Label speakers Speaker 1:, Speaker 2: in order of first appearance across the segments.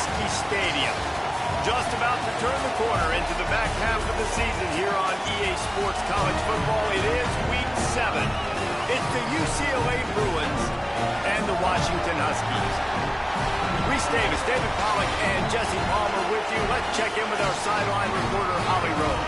Speaker 1: Husky Stadium. Just about to turn the corner into the back half of the season here on EA Sports College Football. It is Week 7. It's the UCLA Bruins and the Washington Huskies. Reese Davis, David Pollack, and Jesse Palmer with you. Let's check in with our sideline reporter, Holly Rowe.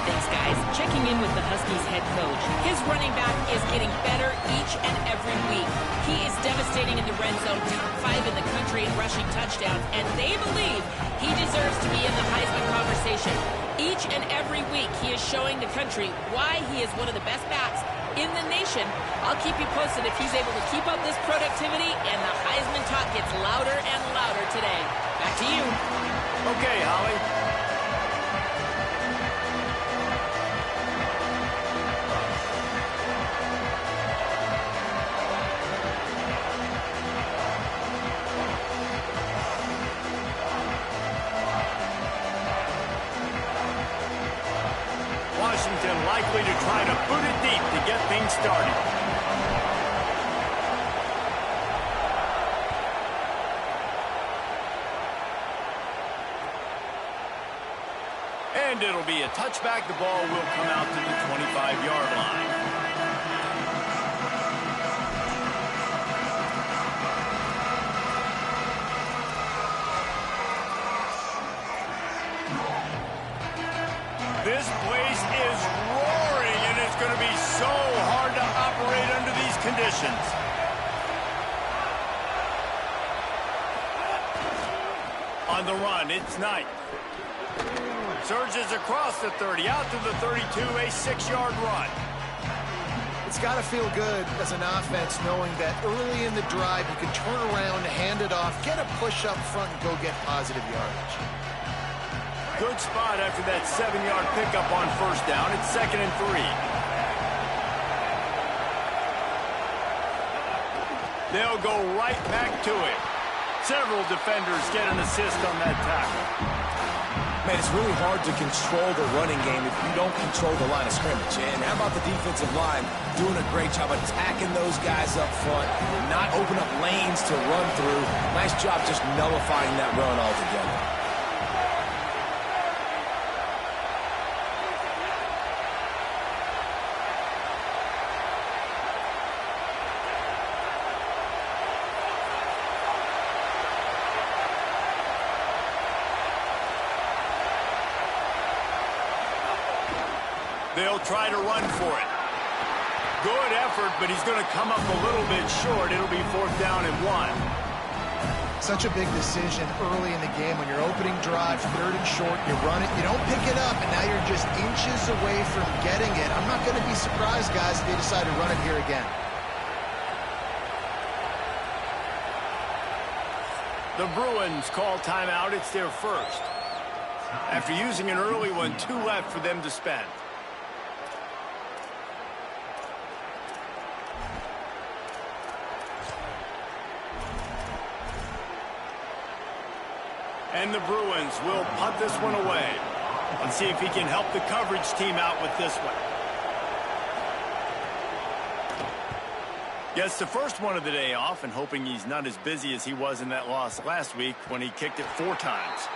Speaker 2: Thanks, guys. Checking in with the Huskies head coach. His running back is getting better each and every week. He is devastating in the red zone, top 5 in the country in rushing touchdowns, and they believe he deserves to be in the Heisman conversation. Each and every week, he is showing the country why he is one of the best backs in the nation. I'll keep you posted if he's able to keep up this productivity, and the Heisman talk gets louder and louder today. Back to you.
Speaker 1: Okay, Holly. Washington likely to try to boot it deep to get things started. And it'll be a touchback. The ball will come out to the 25-yard line. This place is roaring, and it's going to be so hard to operate under these conditions. On the run, it's Knight. Surges across the 30, out to the 32, a 6-yard run.
Speaker 3: It's got to feel good as an offense knowing that early in the drive you can turn around, hand it off, get a push up front, and go get positive yardage.
Speaker 1: Good spot after that 7-yard pickup on first down. It's 2nd and 3. They'll go right back to it. Several defenders get an assist on that tackle.
Speaker 4: Man, it's really hard to control the running game if you don't control the line of scrimmage. And how about the defensive line doing a great job attacking those guys up front, not open up lanes to run through. Nice job just nullifying that run altogether.
Speaker 1: They'll try to run for it. Good effort, but he's going to come up a little bit short. It'll be 4th down and 1.
Speaker 3: Such a big decision early in the game when you're opening drive, 3rd and short, you run it, you don't pick it up, and now you're just inches away from getting it. I'm not going to be surprised, guys, if they decide to run it here again.
Speaker 1: The Bruins call timeout. It's their first. After using an early one, 2 left for them to spend. And the Bruins will punt this one away. And see if he can help the coverage team out with this one. Gets the first one of the day off, and hoping he's not as busy as he was in that loss last week when he kicked it 4 times.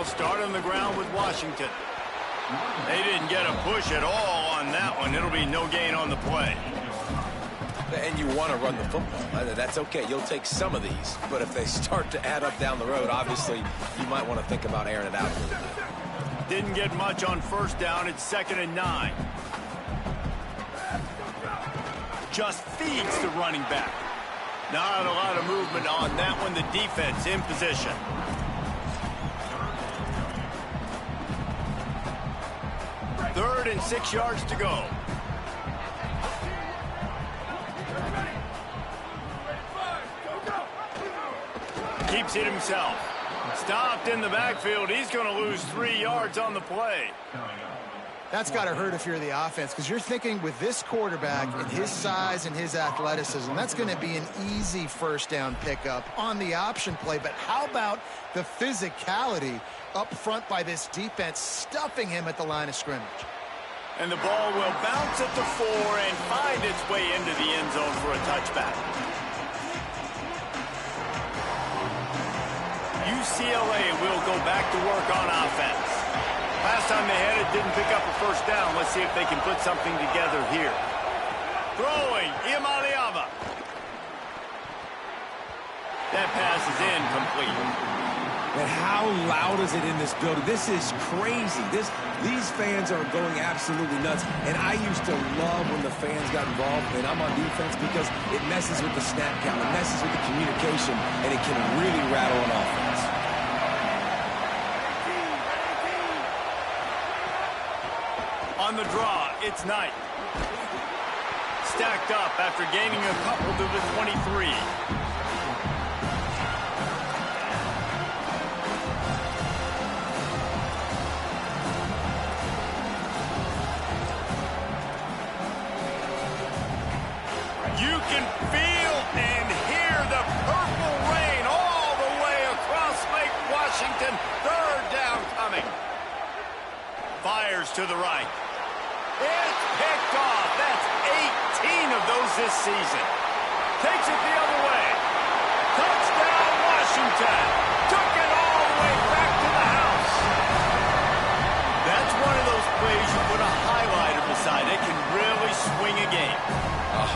Speaker 1: Start on the ground with Washington. They didn't get a push at all on that one. It'll be no gain on the play.
Speaker 4: And you want to run the football. That's okay. You'll take some of these. But if they start to add up down the road, obviously, you might want to think about airing it out a little bit.
Speaker 1: Didn't get much on first down. It's 2nd and 9. Just feeds the running back. Not a lot of movement on that one. The defense in position. Third and 6 yards to go. Keeps it himself. Stopped in the backfield. He's going to lose 3 yards on the play.
Speaker 3: That's got to hurt if you're the offense, because you're thinking with this quarterback and his size and his athleticism, that's going to be an easy first down pickup on the option play. But how about the physicality up front by this defense, stuffing him at the line of scrimmage?
Speaker 1: And the ball will bounce at the 4 and find its way into the end zone for a touchback. UCLA will go back to work on offense. Last time they had it, didn't pick up a first down. Let's see if they can put something together here. Throwing, Imaliava. That pass is incomplete.
Speaker 4: And how loud is it in this building? This is crazy. These fans are going absolutely nuts. And I used to love when the fans got involved, and I'm on defense, because it messes with the snap count, it messes with the communication, and it can really rattle an offense.
Speaker 1: On the draw, it's Knight. Stacked up after gaining a couple to the 23. You can feel and hear the purple rain all the way across Lake Washington. Third down coming. Fires to the right. It's picked off. That's 18 of those this season. Takes it the other way. Touchdown, Washington. Took it all the way back to the house. That's one of those plays you put a highlighter beside. It can really swing a game.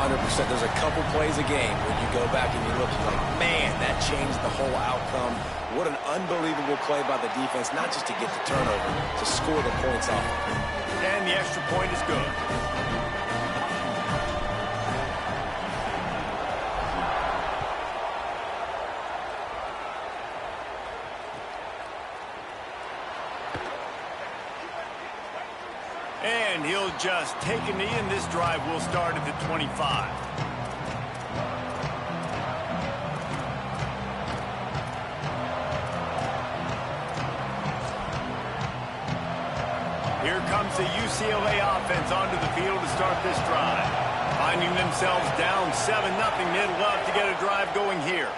Speaker 4: 100%. There's a couple plays a game when you go back and you look, you're like, man, that changed the whole outcome. What an unbelievable play by the defense, not just to get the turnover, to score the points off.
Speaker 1: And the extra point is good. And he'll just take a knee, and this drive will start at the 25. Here comes the UCLA offense onto the field to start this drive. Finding themselves down 7-0, they'd love to get a drive going here.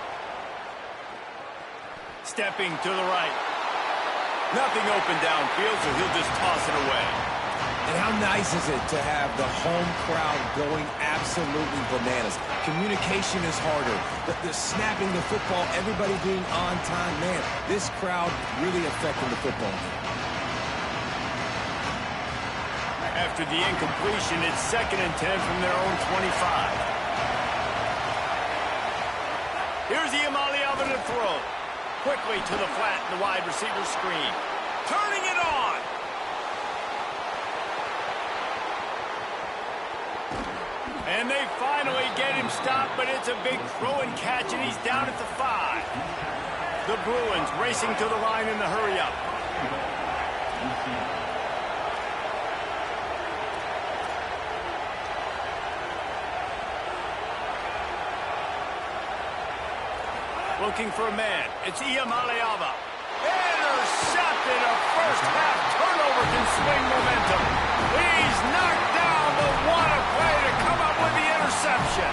Speaker 1: Stepping to the right. Nothing open downfield, so he'll just toss it away.
Speaker 4: And how nice is it to have the home crowd going absolutely bananas? Communication is harder. The snapping the football, everybody being on time. Man, this crowd really affecting the football game.
Speaker 1: After the incompletion, it's 2nd and 10 from their own 25. Here's Imaliava to throw. Quickly to the flat in the wide receiver screen. Turning it on. And they finally get him stopped, but it's a big throw and catch, and he's down at the 5. The Bruins racing to the line in the hurry-up. Looking for a man. It's Imaliava. Intercepted. A first-half turnover can swing momentum. He's knocked down, but what a play to come up with the interception.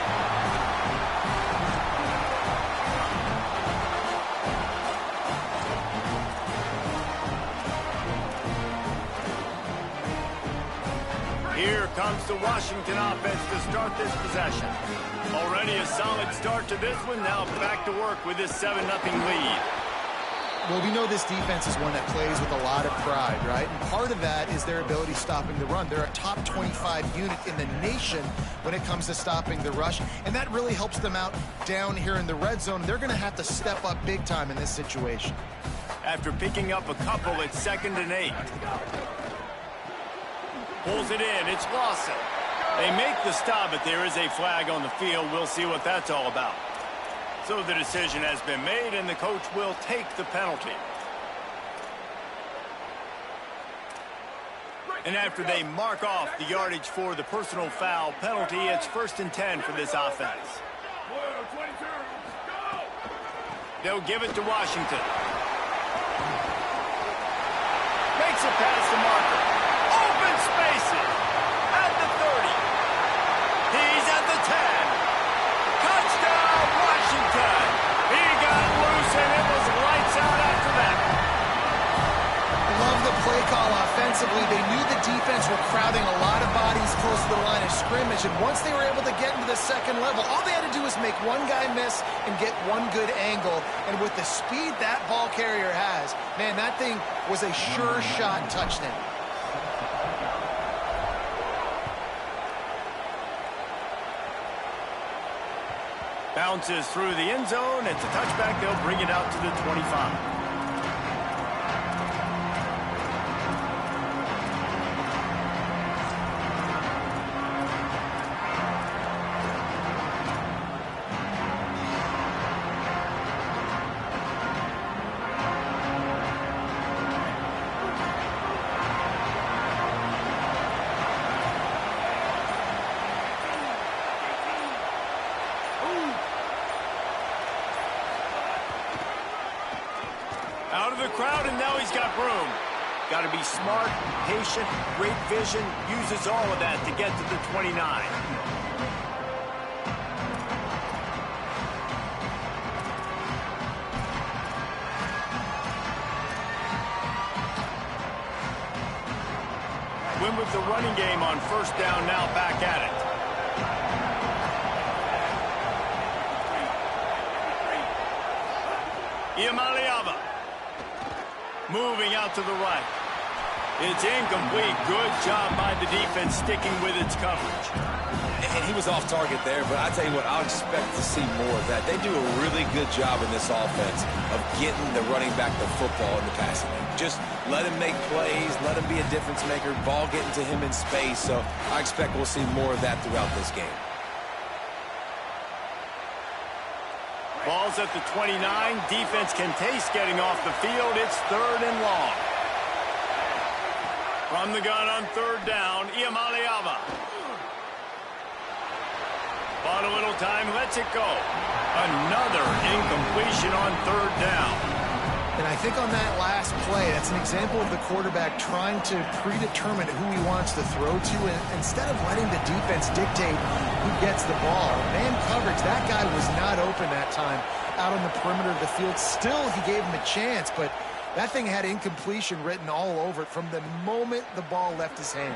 Speaker 1: Here comes the Washington offense to start this possession. Already a solid start to this one. Now back to work with this 7-0 lead.
Speaker 3: Well, we know this defense is one that plays with a lot of pride, right? And part of that is their ability stopping the run. They're a top 25 unit in the nation when it comes to stopping the rush, and that really helps them out down here in the red zone. They're going to have to step up big time in this situation.
Speaker 1: After picking up a couple, it's 2nd and 8. Pulls it in. It's Lawson. They make the stop, but there is a flag on the field. We'll see what that's all about. So the decision has been made, and the coach will take the penalty. And after they mark off the yardage for the personal foul penalty, it's 1st and 10 for this offense. They'll give it to Washington. Makes it past the marker. Open space.
Speaker 3: defense were crowding a lot of bodies close to the line of scrimmage, and once they were able to get into the second level, all they had to do was make one guy miss and get one good angle. And with the speed that ball carrier has, man, that thing was a sure shot touchdown.
Speaker 1: Bounces through the end zone. It's a touchback. They'll bring it out to the 25. Out of the crowd, and now he's got room. Got to be smart, patient, great vision. Uses all of that to get to the 29. Win with the running game on first down, now back at it. Iamaleava. Moving out to the right. It's incomplete. Good job by the defense sticking with its coverage.
Speaker 4: And he was off target there, but I tell you what, I'll expect to see more of that. They do a really good job in this offense of getting the running back the football in the passing game. Just let him make plays, let him be a difference maker, ball getting to him in space. So I expect we'll see more of that throughout this game.
Speaker 1: Ball's at the 29. Defense can taste getting off the field. It's 3rd and long. From the gun on 3rd down, Iamaleava. Bought a little time, lets it go. Another incompletion on 3rd down.
Speaker 3: And I think on that last play, that's an example of the quarterback trying to predetermine who he wants to throw to, and instead of letting the defense dictate who gets the ball. Man coverage, that guy was not open that time out on the perimeter of the field. Still, he gave him a chance, but that thing had incompletion written all over it from the moment the ball left his hand.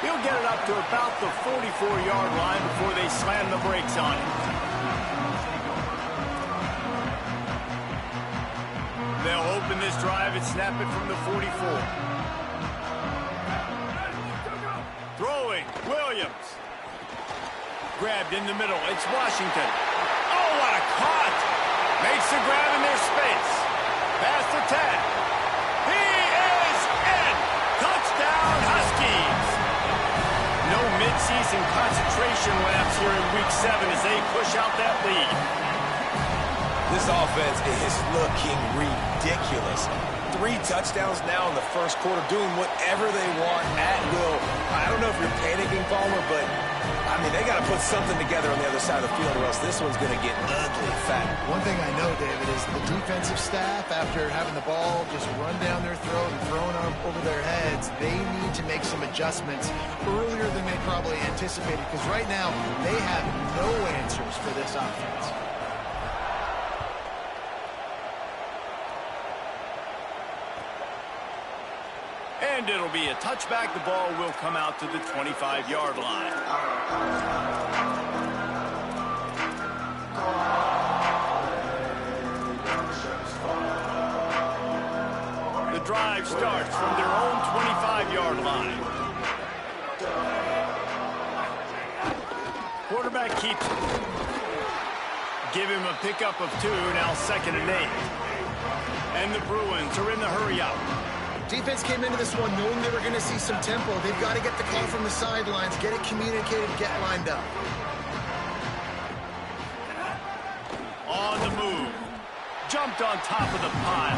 Speaker 1: He'll get it up to about the 44-yard line before they slam the brakes on it. They'll open this drive and snap it from the 44. Throwing, Williams. Grabbed in the middle, it's Washington. Oh, what a caught! Makes the grab in their space. Past the 10. He is in! Touchdown, Huskies! No midseason concentration laps here in Week 7 as they push out that lead.
Speaker 4: This offense is looking ridiculous. 3 touchdowns now in the first quarter, doing whatever they want at will. I don't know if you're panicking, Palmer, but, I mean, they got to put something together on the other side of the field or else this one's going to get ugly fat.
Speaker 3: One thing I know, David, is the defensive staff, after having the ball just run down their throat and thrown over their heads, they need to make some adjustments earlier than they probably anticipated, because right now they have no answers for this offense.
Speaker 1: And it'll be a touchback. The ball will come out to the 25-yard line. The drive starts from their own 25-yard line. Quarterback keeps it. Give him a pickup of 2, now 2nd and 8. And the Bruins are in the hurry-up.
Speaker 3: Defense came into this one knowing they were going to see some tempo. They've got to get the call from the sidelines, get it communicated, get lined up.
Speaker 1: On the move. Jumped on top of the pile.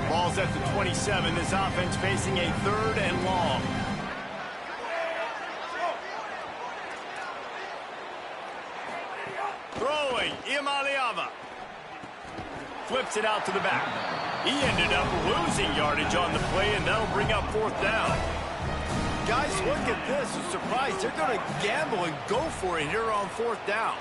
Speaker 1: Ball's at the 27. This offense facing a 3rd and long. Throwing, Iamaleava. flips it out to the back. He ended up losing yardage on the play, and that'll bring up 4th down. Guys, look at this. I'm surprised they're going to gamble and go for it here on 4th down.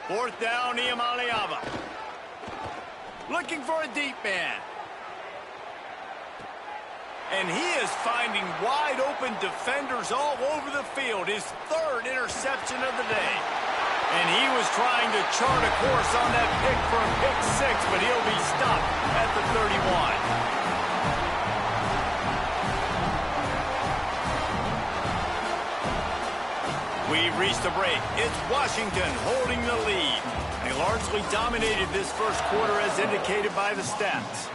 Speaker 1: Fourth down, Iamaleava. Looking for a deep man. And he is finding wide open defenders all over the field. His 3rd interception of the day. And he was trying to chart a course on that pick for a pick 6, but he'll be stopped at the 31. We've reached the break. It's Washington holding the lead. They largely dominated this first quarter as indicated by the stats.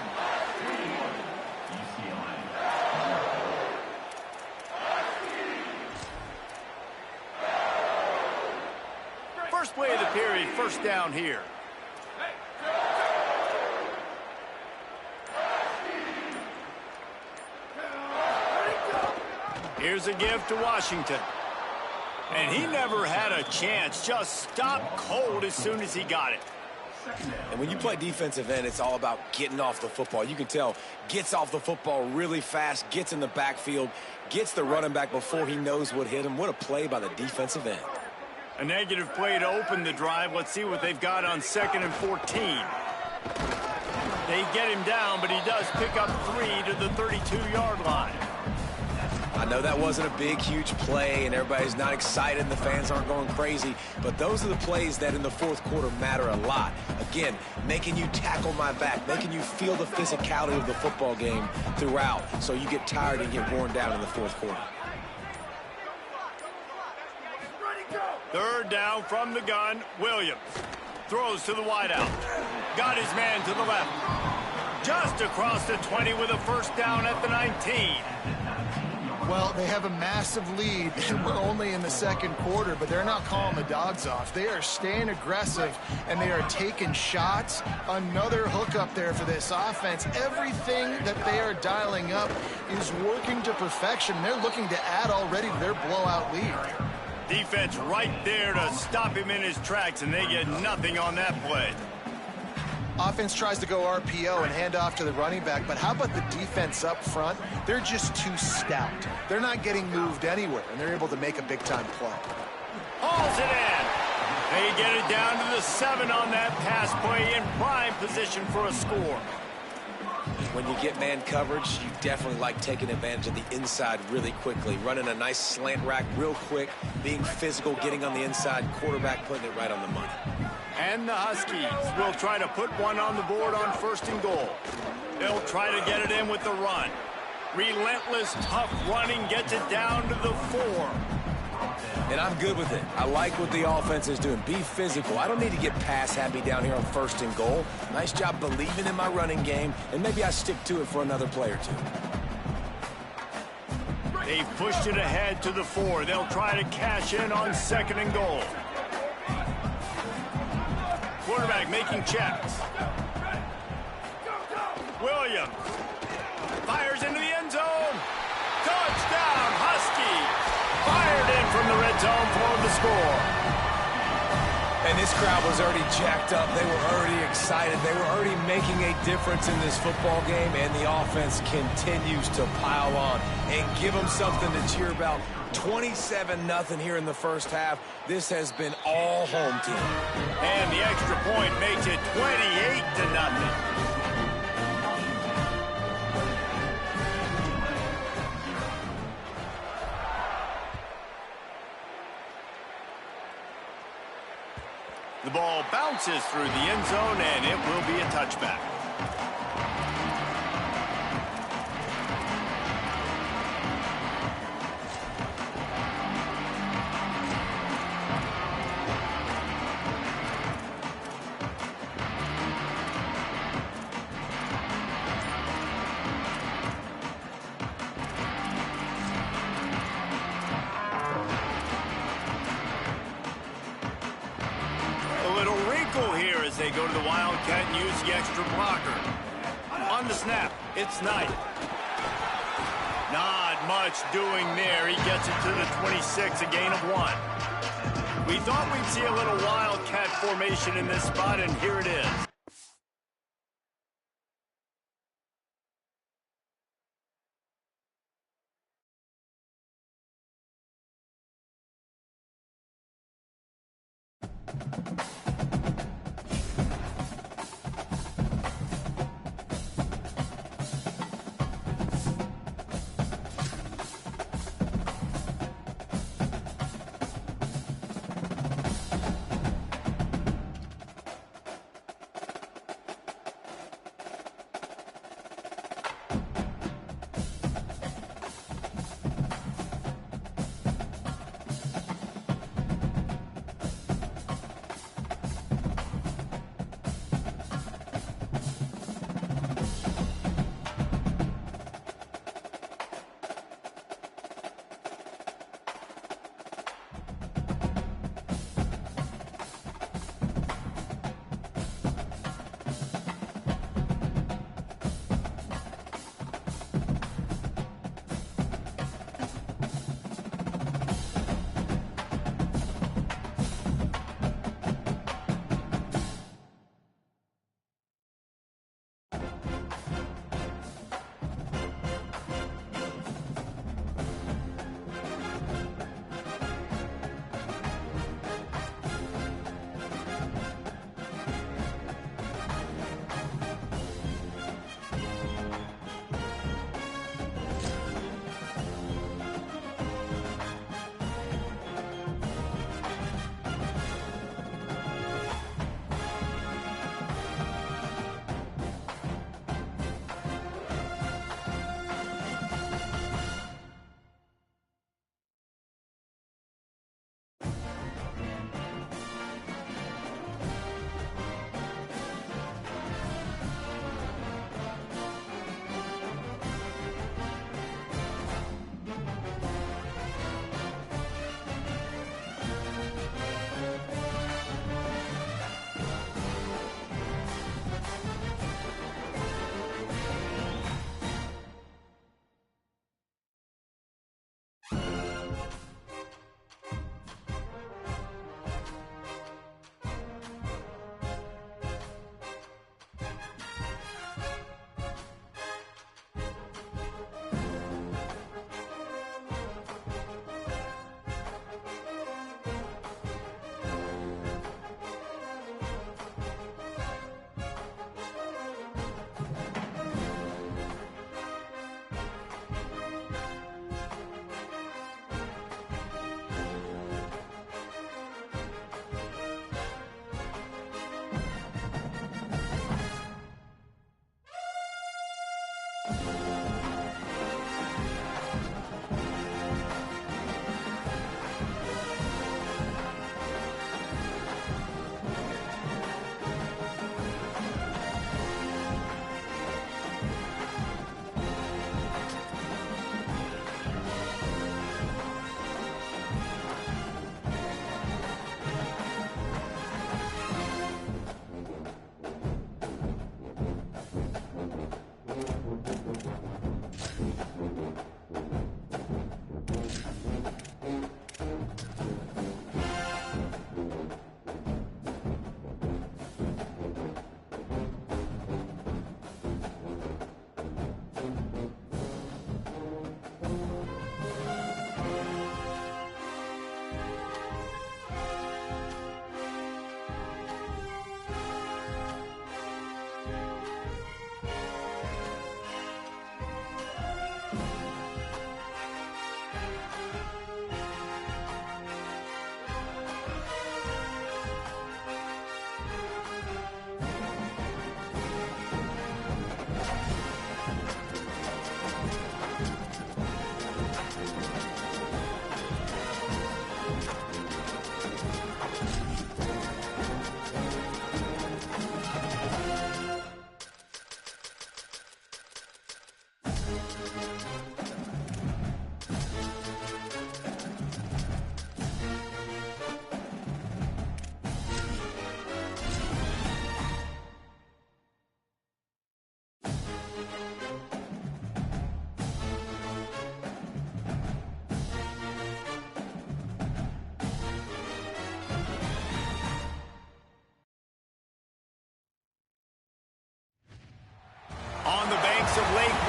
Speaker 1: First play of the period, 1st down here. Here's a give to Washington. And he never had a chance. Just stopped cold as soon as he got it.
Speaker 4: And when you play defensive end, it's all about getting off the football. You can tell, gets off the football really fast, gets in the backfield, gets the running back before he knows what hit him. What a play by the defensive end.
Speaker 1: A negative play to open the drive. Let's see what they've got on 2nd and 14. They get him down, but he does pick up 3 to the 32-yard line.
Speaker 4: I know that wasn't a big, huge play, and everybody's not excited, and the fans aren't going crazy, but those are the plays that in the 4th quarter matter a lot. Again, making you tackle my back, making you feel the physicality of the football game throughout, so you get tired and get worn down in the 4th quarter.
Speaker 1: 3rd down from the gun. Williams throws to the wideout. Got his man to the left. Just across the 20 with a 1st down at the 19.
Speaker 3: Well, they have a massive lead, and we're only in the 2nd quarter, but they're not calling the dogs off. They are staying aggressive, and they are taking shots. Another hook up there for this offense. Everything that they are dialing up is working to perfection. They're looking to add already to their blowout lead.
Speaker 1: Defense right there to stop him in his tracks, and they get nothing on that play.
Speaker 3: Offense tries to go RPO and hand off to the running back, but how about the defense up front? They're just too stout. They're not getting moved anywhere, and they're able to make a big-time play.
Speaker 1: Hauls it in. They get it down to the 7 on that pass play in prime position for a score.
Speaker 4: When you get man coverage, you definitely like taking advantage of the inside really quickly, running a nice slant rack real quick, being physical, getting on the inside, quarterback putting it right on the money.
Speaker 1: And the Huskies will try to put one on the board on 1st and goal. They'll try to get it in with the run. Relentless, tough running gets it down to the 4.
Speaker 4: And I'm good with it. I like what the offense is doing. Be physical. I don't need to get pass happy down here on 1st and goal. Nice job believing in my running game, and maybe I stick to it for another play or 2.
Speaker 1: They've pushed it ahead to the 4. They'll try to cash in on 2nd and goal. Quarterback making checks. Williams fires into the end zone. Touchdown, Huskies. Fired in from the red zone for the score.
Speaker 4: And this crowd was already jacked up. They were already excited. They were already making a difference in this football game, and the offense continues to pile on and give them something to cheer about. 27-0 here in the 1st half. This has been all home team.
Speaker 1: And the extra point makes it 28-0. The ball bounces through the end zone, and it will be a touchback. They go to the Wildcat and use the extra blocker. On the snap, it's Knight. Not much doing there. He gets it to the 26, a gain of 1. We thought we'd see a little wildcat formation in this spot, and here it is.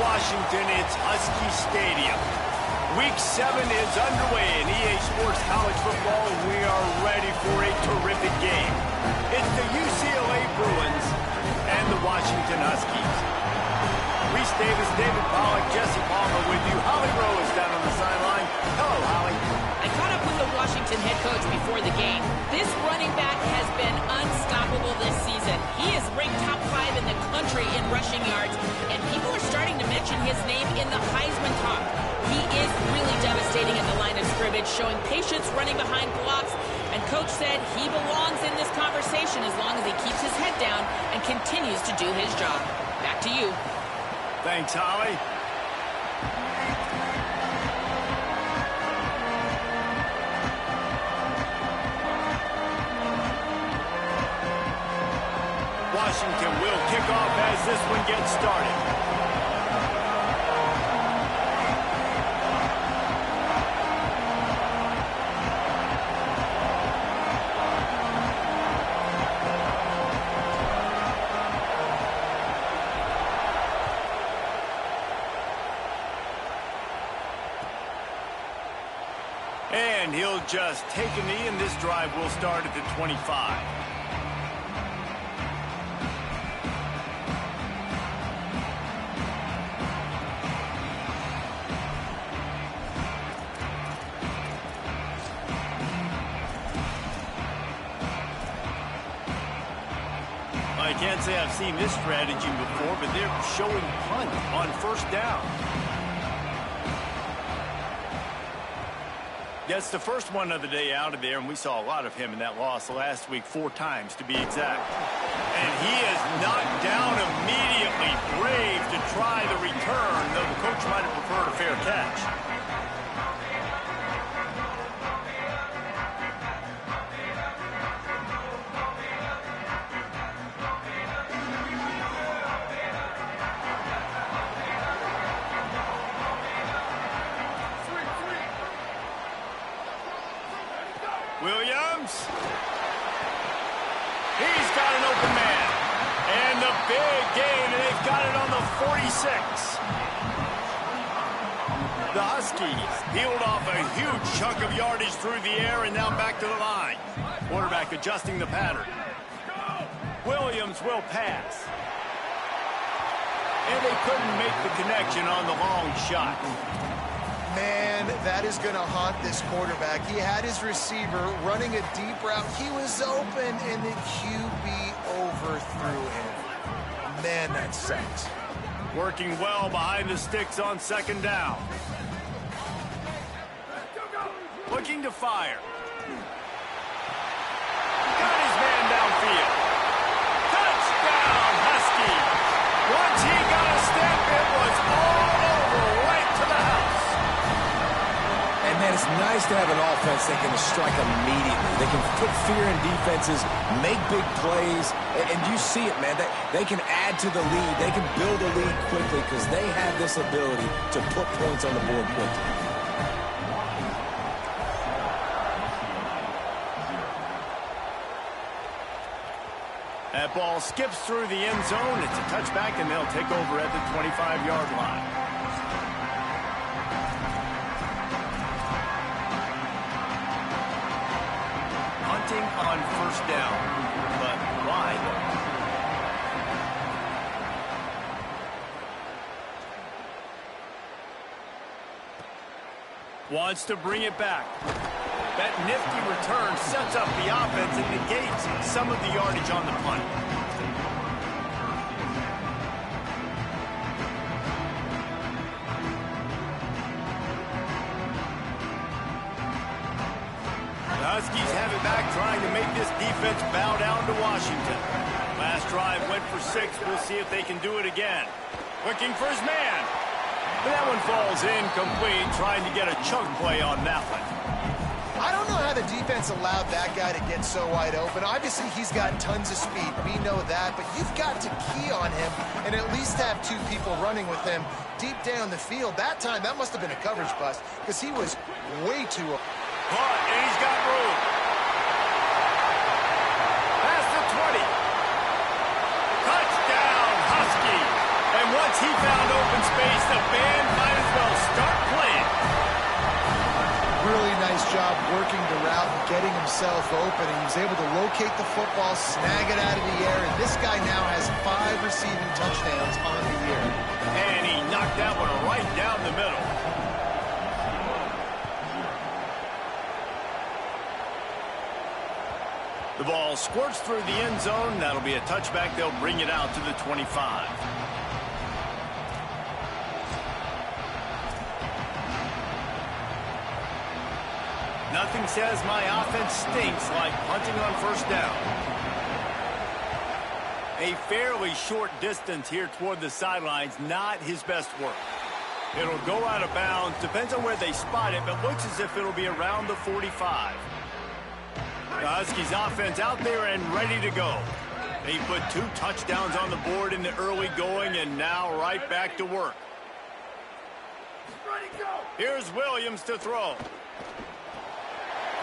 Speaker 1: Washington, it's Husky Stadium. Week 7 is underway in EA Sports College Football, and we are ready for a terrific game. It's the UCLA Bruins and the Washington Huskies. Reese Davis, David Pollack, Jesse Palmer with you. Holly Rose down on the sideline. Hello, Holly.
Speaker 2: I caught up with the Washington head coach before the game. This running back has been unstoppable this season. He is ranked top 5 in the country in rushing yards, and people are starting to mention his name in the Heisman talk. He is really devastating at the line of scrimmage, showing patience running behind blocks, and coach said he belongs in this conversation as long as he keeps his head down and continues to do his job. Back to you.
Speaker 1: Thanks, Holly. Washington will kick off as this one gets started. And he'll just take a knee, and this drive will start at the 25. I can't say I've seen this strategy before, but they're showing punt on first down. Gets the first one of the day out of there, and we saw a lot of him in that loss last week, 4 times to be exact. And he is knocked down immediately. Brave to try the return, though the coach might have preferred a fair catch. Williams. He's got an open man. And the big gain, and they've got it on the 46. The Huskies peeled off a huge chunk of yardage through the air and now back to the line. Quarterback adjusting the pattern. Williams will pass. And they couldn't make the connection on the long shot.
Speaker 3: Man, that is going to haunt this quarterback. He had his receiver running a deep route. He was open, and the QB overthrew him. Man, that sucks.
Speaker 1: Working well behind the sticks on second down. Looking to fire. Got his man downfield. Touchdown, Huskies. Once he got a step, it was all over, right to the house.
Speaker 4: And, man, it's nice to have an offense that can strike immediately. They can put fear in defenses, make big plays, and you see it, man. They can add to the lead. They can build a lead quickly because they have this ability to put points on the board quickly.
Speaker 1: That ball skips through the end zone. It's a touchback, and they'll take over at the 25-yard line. Hunting on first down, but wide. Wants to bring it back. That nifty return sets up the offense and negates some of the yardage on the punt. The Huskies have it back, trying to make this defense bow down to Washington. Last drive went for 6. We'll see if they can do it again. Looking for his man. But that one falls incomplete, trying to get a chunk play on that one.
Speaker 3: I don't know how the defense allowed that guy to get so wide open. Obviously, he's got tons of speed. We know that. But you've got to key on him and at least have 2 people running with him deep down the field. That time, that must have been a coverage bust because he was way too open.
Speaker 1: And he's got room. Past the 20. Touchdown, Husky. And once he found open space, space. The band might as well start playing.
Speaker 3: Really nice job working the route and getting himself open. And he was able to locate the football, snag it out of the air, and this guy now has 5 receiving touchdowns on the year.
Speaker 1: And he knocked that one right down the middle. The ball squirts through the end zone. That'll be a touchback. They'll bring it out to the 25. Nothing says my offense stinks like punting on first down. A fairly short distance here toward the sidelines, not his best work. It'll go out of bounds. Depends on where they spot it, but looks as if it'll be around the 45. The Huskies offense out there and ready to go. They put 2 touchdowns on the board in the early going and now right back to work. Here's Williams to throw.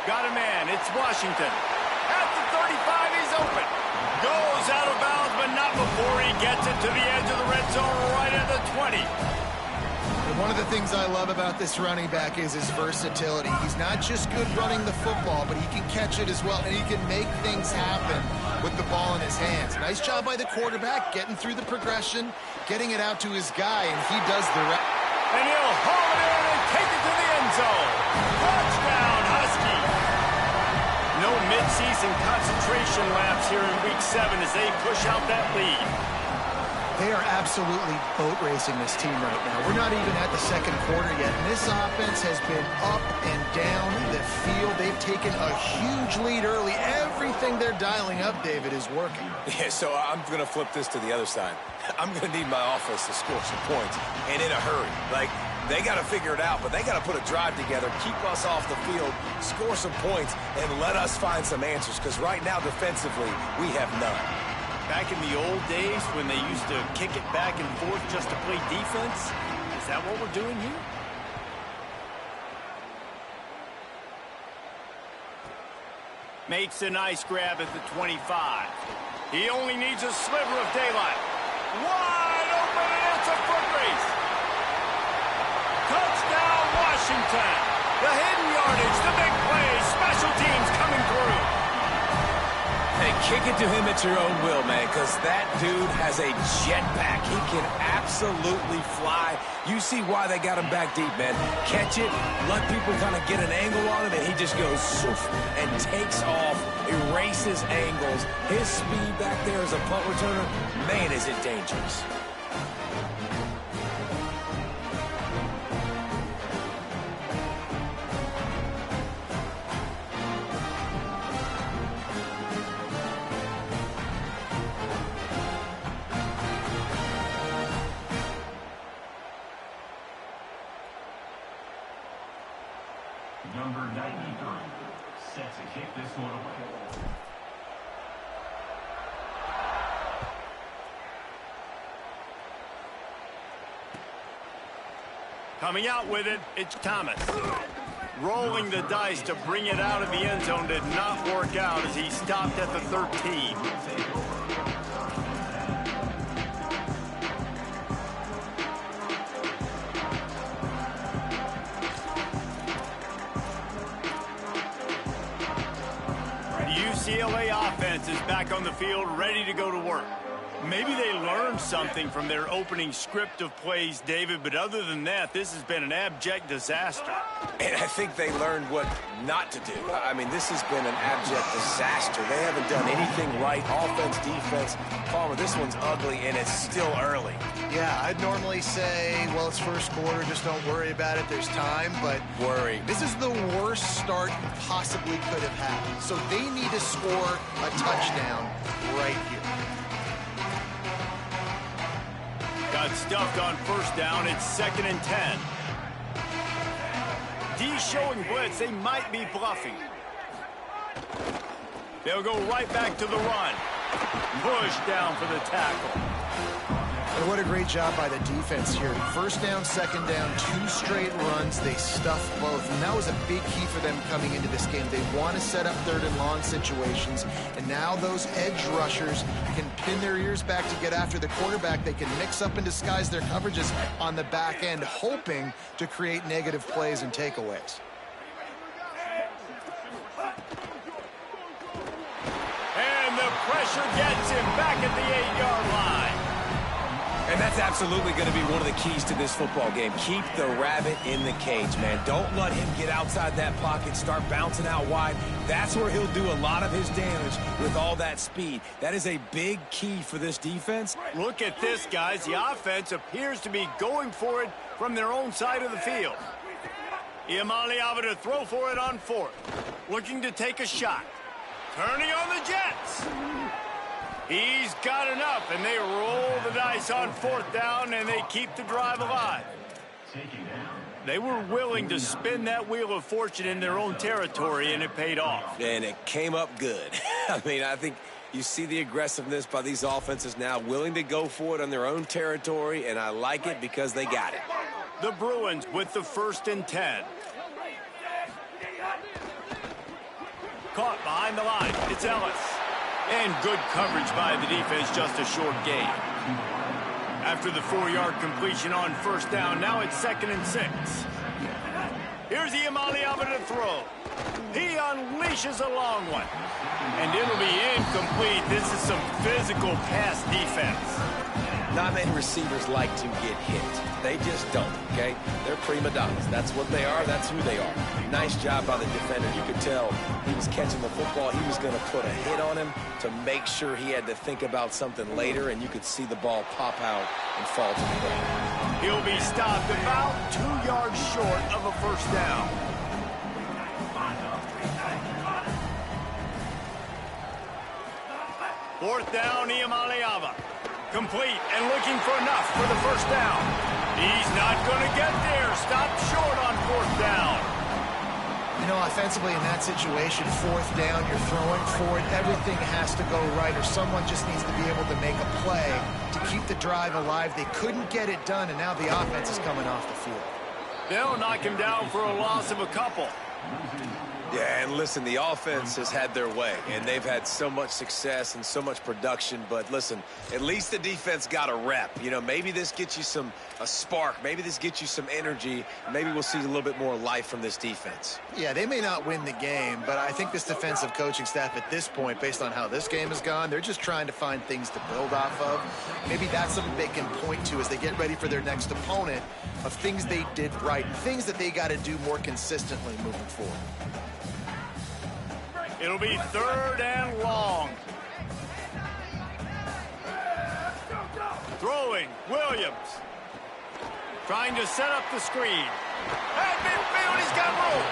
Speaker 1: Got a man. It's Washington. At the 35, he's open. Goes out of bounds, but not before he gets it to the edge of the red zone right at the 20.
Speaker 3: One of the things I love about this running back is his versatility. He's not just good running the football, but he can catch it as well, and he can make things happen with the ball in his hands. Nice job by the quarterback, getting through the progression, getting it out to his guy, and he does the rest.
Speaker 1: And he'll haul it in and take it to the end zone. Touchdown, Husky. No midseason concentration laps here in Week 7 as they push out that lead.
Speaker 3: They are absolutely boat racing this team right now. We're not even at the second quarter yet. And this offense has been up and down the field. They've taken a huge lead early. Everything they're dialing up, David, is working.
Speaker 4: Yeah, so I'm going to flip this to the other side. I'm going to need my offense to score some points, and in a hurry. Like, they got to figure it out, but they got to put a drive together, keep us off the field, score some points, and let us find some answers, because right now, defensively, we have none.
Speaker 1: Back in the old days when they used to kick it back and forth just to play defense, is that what we're doing here? Makes a nice grab at the 25. He only needs a sliver of daylight. Wide open, and it's a foot race. Touchdown, Washington. The hidden yardage, the big play, special teams coming through.
Speaker 4: Hey, kick it to him at your own will, man, because that dude has a jetpack. He can absolutely fly. You see why they got him back deep, man. Catch it, let people kind of get an angle on him, and he just goes soof and takes off, erases angles. His speed back there as a punt returner, man, is it dangerous.
Speaker 5: Number 93 set to kick this one away.
Speaker 1: Coming out with it, it's Thomas. Rolling the dice to bring it out of the end zone did not work out as he stopped at the 13. NCAA offense is back on the field, ready to go to work. Maybe they learned something from their opening script of plays, David, but other than that, this has been an abject disaster.
Speaker 4: And I think they learned what not to do. I mean, this has been an abject disaster. They haven't done anything right, offense, defense. Palmer, this one's ugly, and it's still early.
Speaker 3: Yeah, I'd normally say, well, it's first quarter, just don't worry about it, there's time, but
Speaker 4: worry.
Speaker 3: This is the worst start you possibly could have had. So they need to score a touchdown right here.
Speaker 1: Got stuffed on first down. It's 2nd and 10. D showing blitz. They might be bluffing. They'll go right back to the run. Push down for the tackle.
Speaker 3: And what a great job by the defense here. First down, second down, 2 straight runs. They stuffed both. And that was a big key for them coming into this game. They want to set up third and long situations. And now those edge rushers can pin their ears back to get after the quarterback. They can mix up and disguise their coverages on the back end, hoping to create negative plays and takeaways.
Speaker 1: And the pressure gets him back at the 8-yard line.
Speaker 4: And that's absolutely going to be one of the keys to this football game. Keep the rabbit in the cage, man. Don't let him get outside that pocket, start bouncing out wide. That's where he'll do a lot of his damage with all that speed. That is a big key for this defense.
Speaker 1: Look at this, guys. The offense appears to be going for it from their own side of the field. Iamaleava to throw for it on 4th. Looking to take a shot. Turning on the Jets. He's got enough, and they roll the dice on 4th down, and they keep the drive alive. They were willing to spin that wheel of fortune in their own territory, and it paid off.
Speaker 4: And it came up good. I mean, I think you see the aggressiveness by these offenses now, willing to go for it on their own territory, and I like it because they got it.
Speaker 1: The Bruins with the 1st and 10. Caught behind the line. It's Ellis. And good coverage by the defense, just a short gain. After the 4-yard completion on 1st down, now it's 2nd and 6. Here's Iamaleava to throw. He unleashes a long one. And it'll be incomplete. This is some physical pass defense.
Speaker 4: Not many receivers like to get hit. They just don't, okay? They're prima donnas. That's what they are. That's who they are. Nice job by the defender. You could tell he was catching the football. He was going to put a hit on him to make sure he had to think about something later, and you could see the ball pop out and fall to the ground.
Speaker 1: He'll be stopped about 2 yards short of a 1st down. Fourth down, Iamaleava. Complete and looking for enough for the 1st down. He's not going to get there. Stopped short on 4th down.
Speaker 3: You know, offensively in that situation, 4th down, you're throwing for it. Everything has to go right, or someone just needs to be able to make a play to keep the drive alive. They couldn't get it done, and now the offense is coming off the field.
Speaker 1: They'll knock him down for a loss of a couple.
Speaker 4: Yeah, and listen, the offense has had their way, and they've had so much success and so much production. But listen, at least the defense got a rep. You know, maybe this gets you a spark. Maybe this gets you some energy. Maybe we'll see a little bit more life from this defense.
Speaker 3: Yeah, they may not win the game, but I think this defensive coaching staff at this point, based on how this game has gone, they're just trying to find things to build off of. Maybe that's something they can point to as they get ready for their next opponent, of things they did right, things that they got to do more consistently moving forward.
Speaker 1: It'll be 3rd and long. Throwing, Williams. Trying to set up the screen. At midfield, he's got room.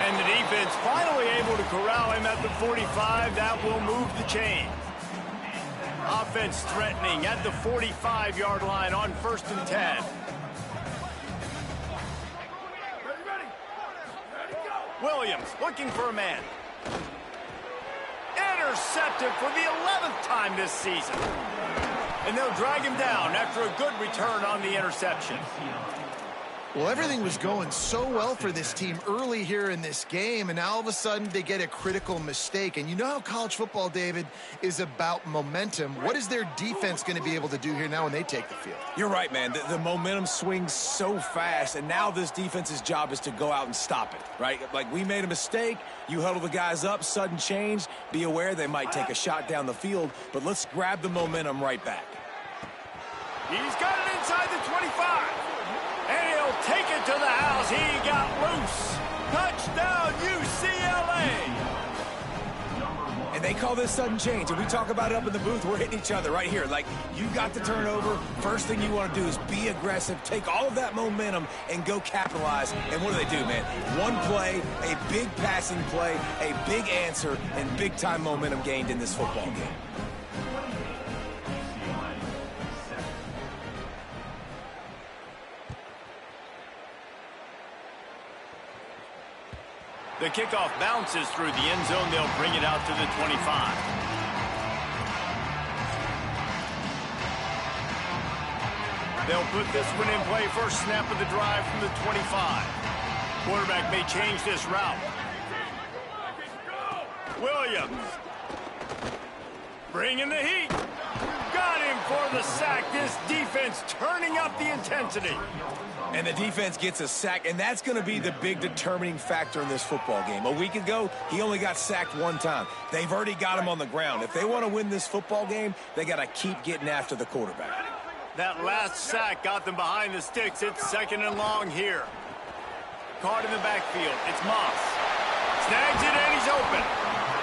Speaker 1: And the defense finally able to corral him at the 45. That will move the chain. Offense threatening at the 45-yard line on 1st and 10. Williams looking for a man. Intercepted for the 11th time this season. And they'll drag him down after a good return on the interception.
Speaker 3: Well, everything was going so well for this team early here in this game, and now all of a sudden they get a critical mistake. And you know how college football, David, is about momentum. What is their defense going to be able to do here now when they take the field?
Speaker 4: You're right, man. The momentum swings so fast, and now this defense's job is to go out and stop it, right? Like, we made a mistake. You huddle the guys up, sudden change. Be aware they might take a shot down the field, but let's grab the momentum right back.
Speaker 1: He's got it inside the 25. And he'll take it to the house. He got loose. Touchdown, UCLA.
Speaker 4: And they call this sudden change. And we talk about it up in the booth. We're hitting each other right here. Like, you got the turnover. First thing you want to do is be aggressive. Take all of that momentum and go capitalize. And what do, man? One play, a big passing play, a big answer, and big-time momentum gained in this football game.
Speaker 1: The kickoff bounces through the end zone. They'll bring it out to the 25. They'll put this one in play first snap of the drive from the 25. Quarterback may change this route. Williams. Bringing the heat. Got him for the sack. This defense turning up the intensity.
Speaker 4: And the defense gets a sack, and that's going to be the big determining factor in this football game. A week ago, he only got sacked one time. They've already got him on the ground. If they want to win this football game, they got to keep getting after the quarterback.
Speaker 1: That last sack got them behind the sticks. It's 2nd and long here. Caught in the backfield. It's Moss. Snags it, and he's open.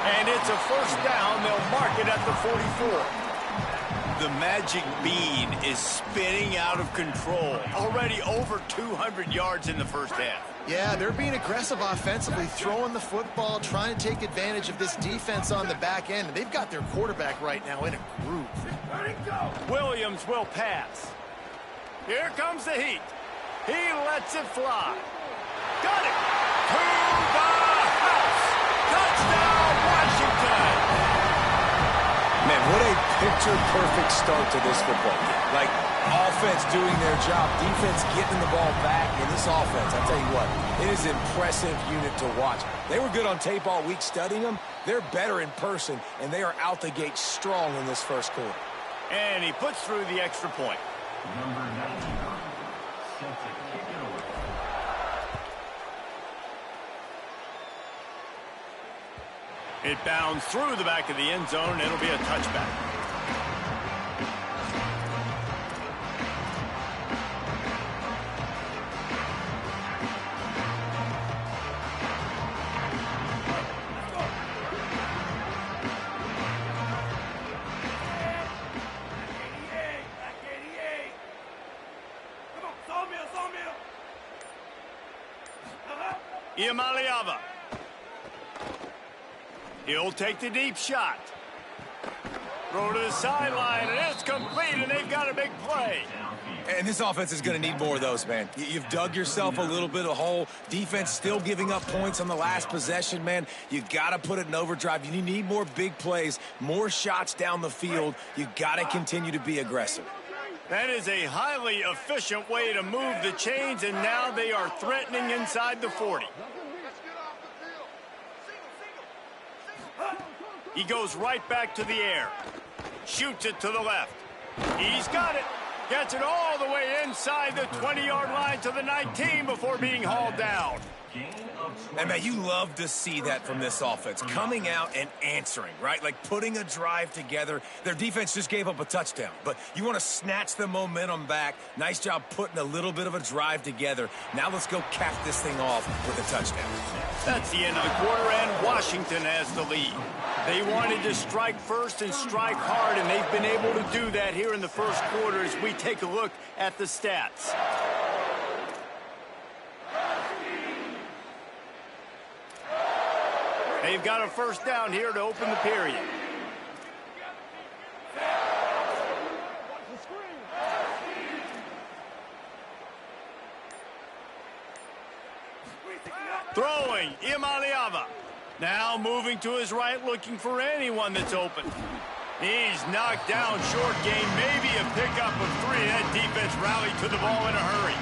Speaker 1: And it's a first down. They'll mark it at the 44. The magic bean is spinning out of control. Already over 200 yards in the first half.
Speaker 3: Yeah, they're being aggressive offensively, throwing the football, trying to take advantage of this defense on the back end. And they've got their quarterback right now in a groove.
Speaker 1: Williams will pass. Here comes the heat. He lets it fly. Got it. To the house. Touchdown, Washington.
Speaker 4: Man, what a picture-perfect start to this football game. Like, offense doing their job, defense getting the ball back, and this offense, I tell you what, it is an impressive unit to watch. They were good on tape all week studying them. They're better in person, and they are out the gate strong in this first quarter.
Speaker 1: And he puts through the extra point.
Speaker 5: Number 99, set to kick it away.
Speaker 1: It bounds through the back of the end zone. It'll be a touchback. Iamaleava. He'll take the deep shot. Throw to the sideline, and it's complete, and they've got a big play.
Speaker 4: And this offense is going to need more of those, man. You've dug yourself a little bit of hole. Defense still giving up points on the last possession, man. You got to put it in overdrive. You need more big plays, more shots down the field. You got to continue to be aggressive.
Speaker 1: That is a highly efficient way to move the chains, and now they are threatening inside the 40. He goes right back to the air. Shoots it to the left. He's got it. Gets it all the way inside the 20-yard line to the 19 before being hauled down.
Speaker 4: And, man, you love to see that from this offense. Coming out and answering, right? Like putting a drive together. Their defense just gave up a touchdown. But you want to snatch the momentum back. Nice job putting a little bit of a drive together. Now let's go cap this thing off with a touchdown.
Speaker 1: That's the end of the quarter, and Washington has the lead. They wanted to strike first and strike hard, and they've been able to do that here in the first quarter as we take a look at the stats. They've got a first down here to open the period. Throwing, Iamaleava. Now moving to his right, looking for anyone that's open. He's knocked down short game, maybe a pickup of 3. That defense rallied to the ball in a hurry.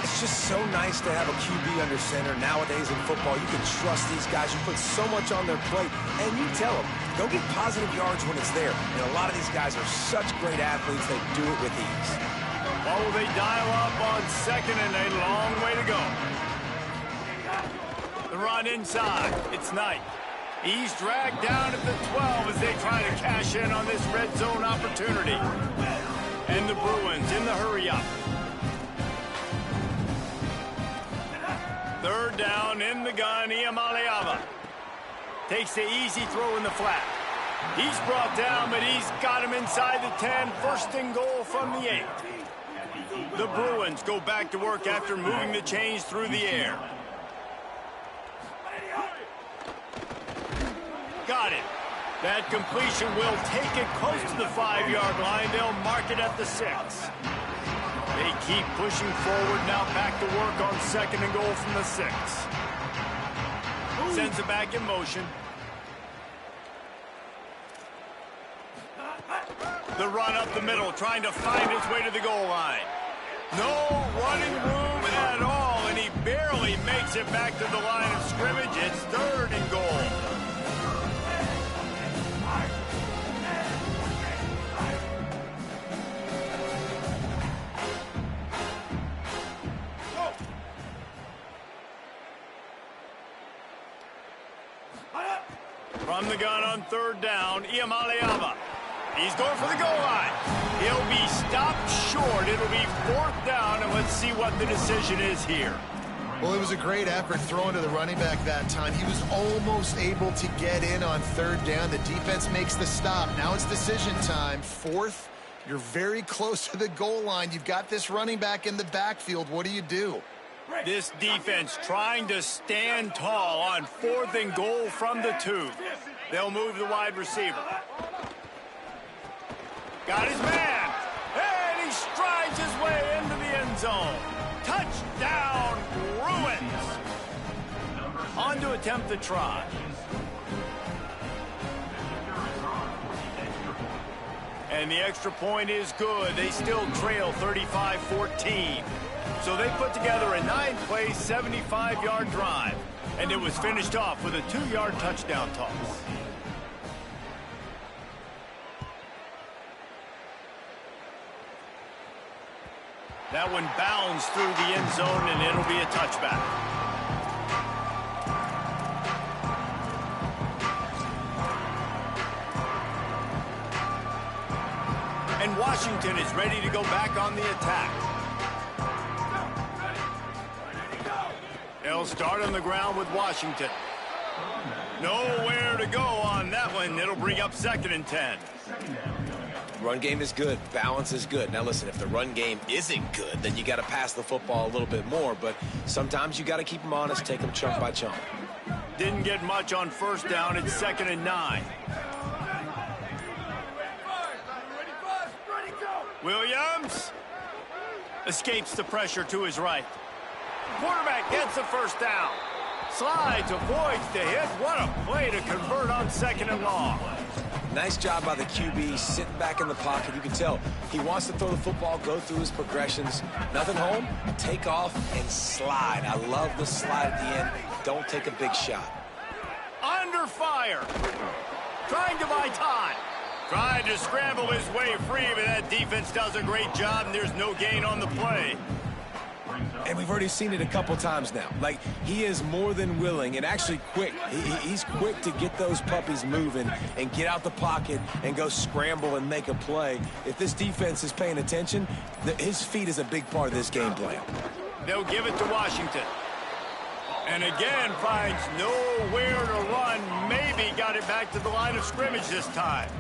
Speaker 4: It's just so nice to have a QB under center. Nowadays in football, you can trust these guys. You put so much on their plate, and you tell them, go get positive yards when it's there. And a lot of these guys are such great athletes, they do it with ease.
Speaker 1: Well, will they dial up on second, and a long way to go. The run inside. It's Knight. He's dragged down at the 12 as they try to cash in on this red zone opportunity. And the Bruins in the hurry-up. Third down in the gun, Iamaleava. Takes the easy throw in the flat. He's brought down, but he's got him inside the 10. First and goal from the 8. The Bruins go back to work after moving the chains through the air. Got it. That completion will take it close to the 5-yard line. They'll mark it at the 6. They keep pushing forward, now back to work on second and goal from the 6. Sends it back in motion. The run up the middle, trying to find his way to the goal line. No running room at all, and he barely makes it back to the line of scrimmage. It's 3rd and goal. From the gun on 3rd down, Iamaleava. He's going for the goal line. He'll be stopped short. It'll be 4th down, and let's see what the decision is here.
Speaker 3: Well, it was a great effort throwing to the running back that time. He was almost able to get in on 3rd down. The defense makes the stop. Now it's decision time. 4th, you're very close to the goal line. You've got this running back in the backfield. What do you do?
Speaker 1: This defense trying to stand tall on 4th and goal from the 2. They'll move the wide receiver. Got his man, and he strides his way into the end zone. Touchdown, Bruins. On to attempt the try. And the extra point is good. They still trail 35-14. So they put together a 9-play, 75-yard drive. And it was finished off with a 2-yard touchdown toss. That one bounds through the end zone, and it'll be a touchback. And Washington is ready to go back on the attack. They'll start on the ground with Washington. Nowhere to go on that one. It'll bring up 2nd and 10.
Speaker 4: Run game is good. Balance is good. Now, listen, if the run game isn't good, then you got to pass the football a little bit more. But sometimes you got to keep them honest, take them chunk by chunk.
Speaker 1: Didn't get much on 1st down. It's 2nd and 9. Williams escapes the pressure to his right. Quarterback gets the 1st down. Slides, avoids the hit. What a play to convert on 2nd and long.
Speaker 4: Nice job by the QB, sitting back in the pocket. You can tell he wants to throw the football, go through his progressions. Nothing home, take off and slide. I love the slide at the end. Don't take a big shot.
Speaker 1: Under fire. Trying to buy time. Trying to scramble his way free, but that defense does a great job, and there's no gain on the play.
Speaker 4: And we've already seen it a couple times now. Like, he is more than willing and actually quick. He's quick to get those puppies moving and get out the pocket and go scramble and make a play. If this defense is paying attention, his feet is a big part of this game plan.
Speaker 1: They'll give it to Washington. And again, finds nowhere to run. Maybe got it back to the line of scrimmage this time.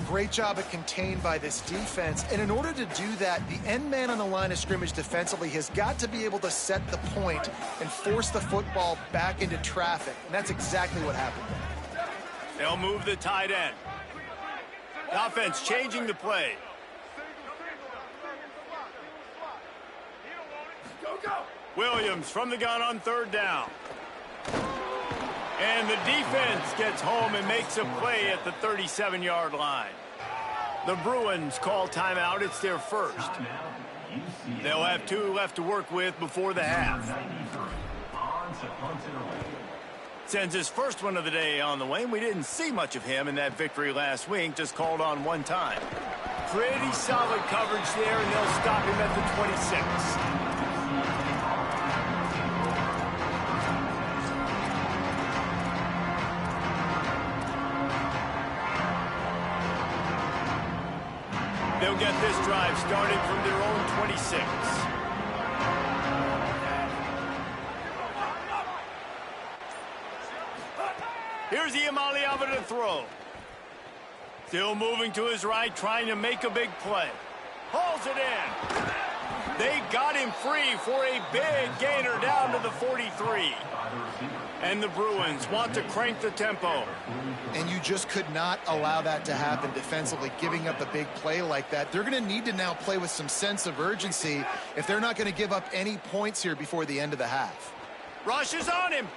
Speaker 3: Great job at contained by this defense. And in order to do that, the end man on the line of scrimmage defensively has got to be able to set the point and force the football back into traffic. And that's exactly what happened.
Speaker 1: They'll move the tight end. The offense changing the play. Williams from the gun on 3rd down. And the defense gets home and makes a play at the 37-yard line. The Bruins call timeout. It's their 1st. They'll have 2 left to work with before the half. Sends his 1st one of the day on the way. We didn't see much of him in that victory last week. Just called on 1 time. Pretty solid coverage there, and they'll stop him at the 26. They'll get this drive started from their own 26. Here's Iamaleava to throw. Still moving to his right, trying to make a big play. Hauls it in. They got him free for a big gainer down to the 43. And the Bruins want to crank the tempo.
Speaker 3: And you just could not allow that to happen defensively, giving up a big play like that. They're going to need to now play with some sense of urgency if they're not going to give up any points here before the end of the half.
Speaker 1: Rush is on him.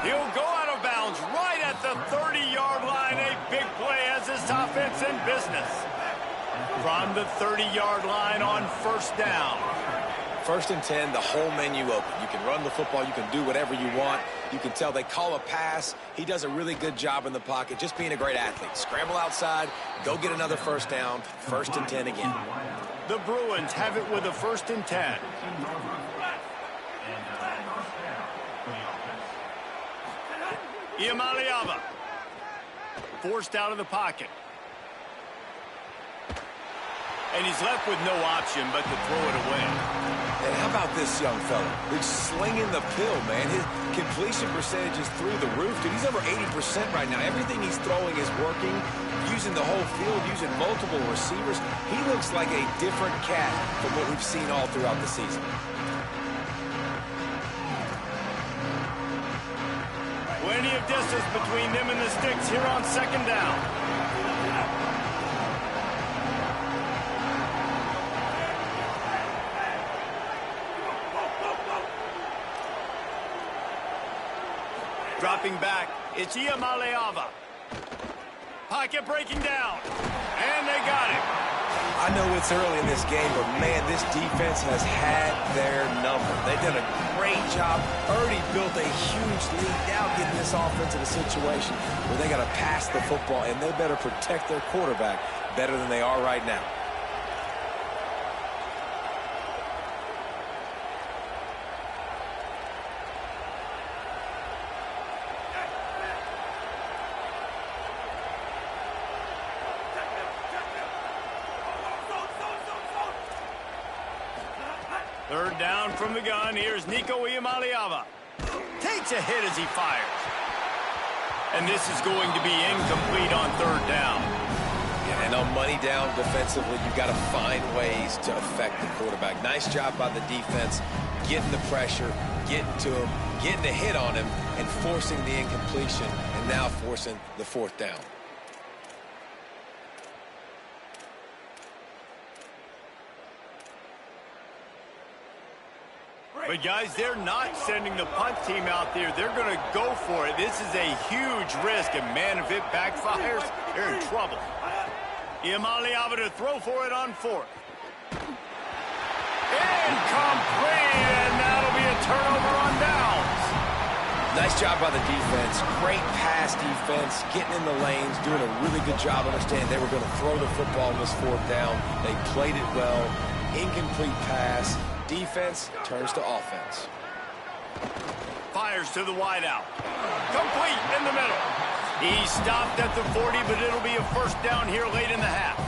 Speaker 1: He'll go out of bounds right at the 30-yard line. A big play as this offense business. From the 30-yard line on first down.
Speaker 4: 1st and 10, the whole menu open. You can run the football. You can do whatever you want. You can tell they call a pass. He does a really good job in the pocket, just being a great athlete. Scramble outside, go get another first down. 1st and 10 again.
Speaker 1: The Bruins have it with a 1st and 10. Iamaleava forced out of the pocket. And he's left with no option but to throw it away.
Speaker 4: And how about this young fella? He's slinging the pill, man. His completion percentage is through the roof. Dude, he's over 80% right now. Everything he's throwing is working, using the whole field, using multiple receivers. He looks like a different cat from what we've seen all throughout the season.
Speaker 1: Plenty of distance between them and the sticks here on 2nd down. Dropping back, it's Iamaleava. Pocket breaking down, and they got it.
Speaker 4: I know it's early in this game, but, man, this defense has had their number. They've done a great job, already built a huge lead, now getting this offense in a situation where they got to pass the football, and they better protect their quarterback better than they are right now.
Speaker 1: Third down from the gun. Here's Nico Iamaleava. Takes a hit as he fires. And this is going to be incomplete on 3rd down.
Speaker 4: Yeah, and on money down defensively, you've got to find ways to affect the quarterback. Nice job by the defense, getting the pressure, getting to him, getting a hit on him, and forcing the incompletion, and now forcing the 4th down.
Speaker 1: But, guys, they're not sending the punt team out there. They're going to go for it. This is a huge risk, and, man, if it backfires, they're in trouble. Iamaleava to throw for it on 4th. Incomplete, and that'll be a turnover on downs.
Speaker 4: Nice job by the defense. Great pass defense, getting in the lanes, doing a really good job understanding they were going to throw the football on this 4th down. They played it well. Incomplete pass. Defense turns to offense.
Speaker 1: Fires to the wideout. Complete in the middle. He stopped at the 40, but it'll be a 1st down here late in the half.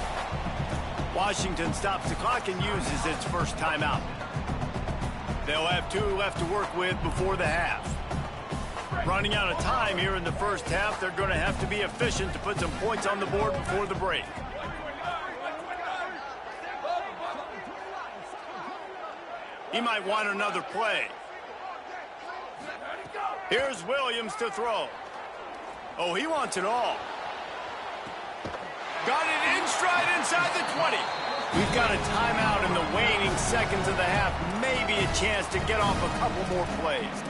Speaker 1: Washington stops the clock and uses its first timeout. They'll have 2 left to work with before the half. Running out of time here in the 1st half, they're going to have to be efficient to put some points on the board before the break. He might want another play. Here's Williams to throw. Oh, he wants it all. Got it in stride inside the 20. We've got a timeout in the waning seconds of the half. Maybe a chance to get off a couple more plays.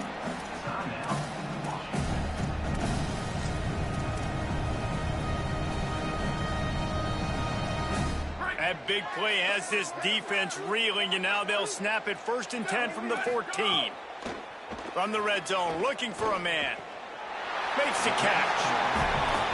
Speaker 1: That big play has this defense reeling, and now they'll snap it 1st and 10 from the 14. From the red zone, looking for a man. Makes the catch.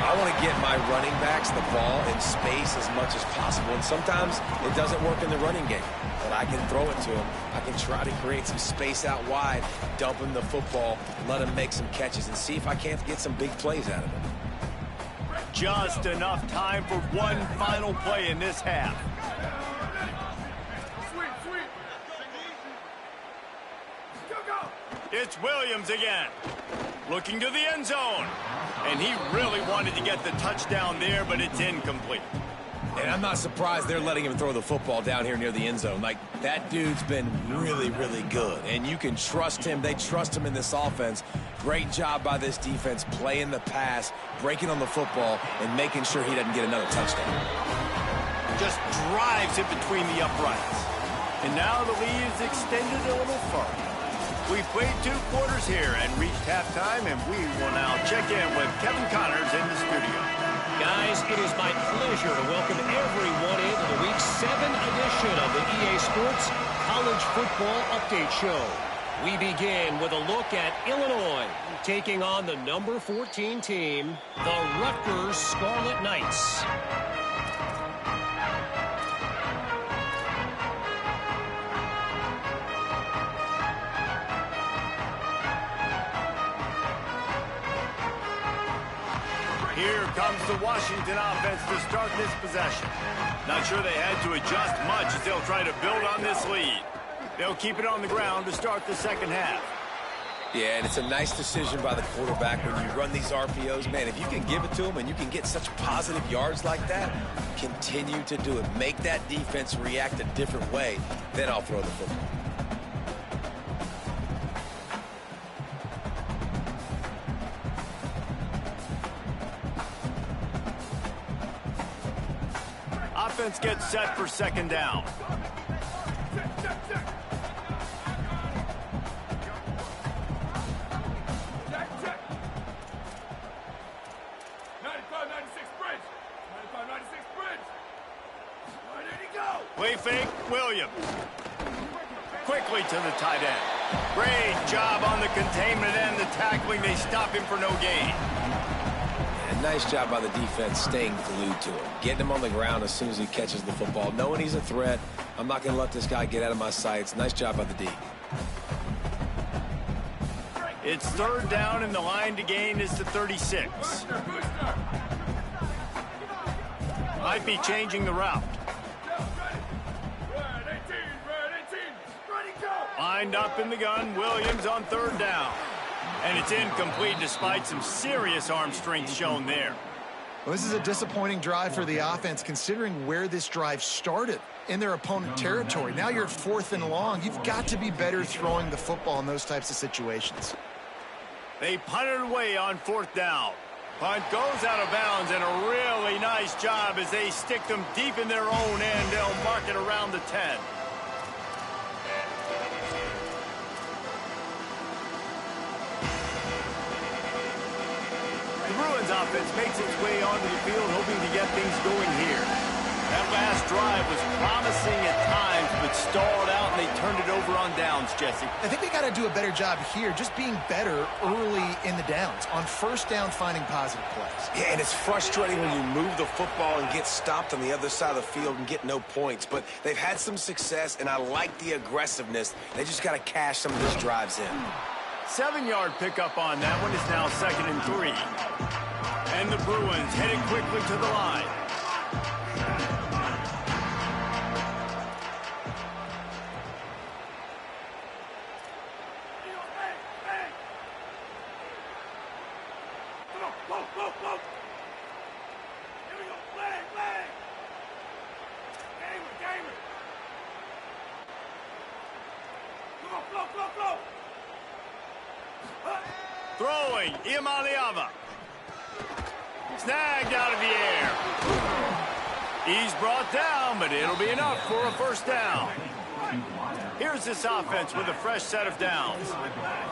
Speaker 4: I want to get my running backs the ball in space as much as possible, and sometimes it doesn't work in the running game. But I can throw it to him. I can try to create some space out wide, dump him the football, let him make some catches, and see if I can't get some big plays out of him.
Speaker 1: Just enough time for one final play in this half. It's Williams again. Looking to the end zone. And he really wanted to get the touchdown there, but it's incomplete.
Speaker 4: And I'm not surprised they're letting him throw the football down here near the end zone. Like, that dude's been really, really good. And you can trust him. They trust him in this offense. Great job by this defense playing the pass, breaking on the football, and making sure he doesn't get another touchdown.
Speaker 1: Just drives it between the uprights. And now the lead is extended a little further. We've played 2 quarters here and reached halftime, and we will now check in with Kevin Connors in the studio.
Speaker 2: Guys,
Speaker 6: It is my pleasure to welcome everyone into the Week 7 edition of the EA Sports College Football Update Show. We begin with a look at Illinois taking on the number 14 team, the Rutgers Scarlet Knights.
Speaker 1: Here comes the Washington offense to start this possession. Not sure they had to adjust much as they'll try to build on this lead. They'll keep it on the ground to start the second half.
Speaker 4: Yeah, and it's a nice decision by the quarterback when you run these RPOs. Man, if you can give it to them and you can get such positive yards like that, continue to do it. Make that defense react a different way, then I'll throw the football.
Speaker 1: Offense gets set for second down. Play fake, Williams. Quickly to the tight end. Great job on the containment and the tackling. They stop him for no gain.
Speaker 4: And nice job by the defense staying glued to him. Getting him on the ground as soon as he catches the football. Knowing he's a threat. I'm not going to let this guy get out of my sights. Nice job by the D.
Speaker 1: It's third down and the line to gain is the 36. Might be changing the route. Lined up in the gun, Williams on third down. And it's incomplete despite some serious arm strength shown there.
Speaker 3: Well, this is a disappointing drive for the offense considering where this drive started in their opponent territory. Now you're 4th and long. You've got to be better throwing the football in those types of situations.
Speaker 1: They punted away on 4th down. Punt goes out of bounds, and a really nice job as they stick them deep in their own end. They'll mark it around the 10. The Bruins offense makes its way onto the field, hoping to get things going here. That last drive was promising at times, but stalled out, and they turned it over on downs, Jesse.
Speaker 3: I think they got to do a better job here, just being better early in the downs. On first down, finding positive plays.
Speaker 4: Yeah, and it's frustrating when you move the football and get stopped on the other side of the field and get no points. But they've had some success, and I like the aggressiveness. They just got to cash some of these drives in.
Speaker 1: 7-yard pickup on that one. Is now 2nd and 3. And the Bruins headed quickly to the line. Throwing, Iamaleava. Snagged out of the air. He's brought down, but it'll be enough for a first down. Here's this offense with a fresh set of downs.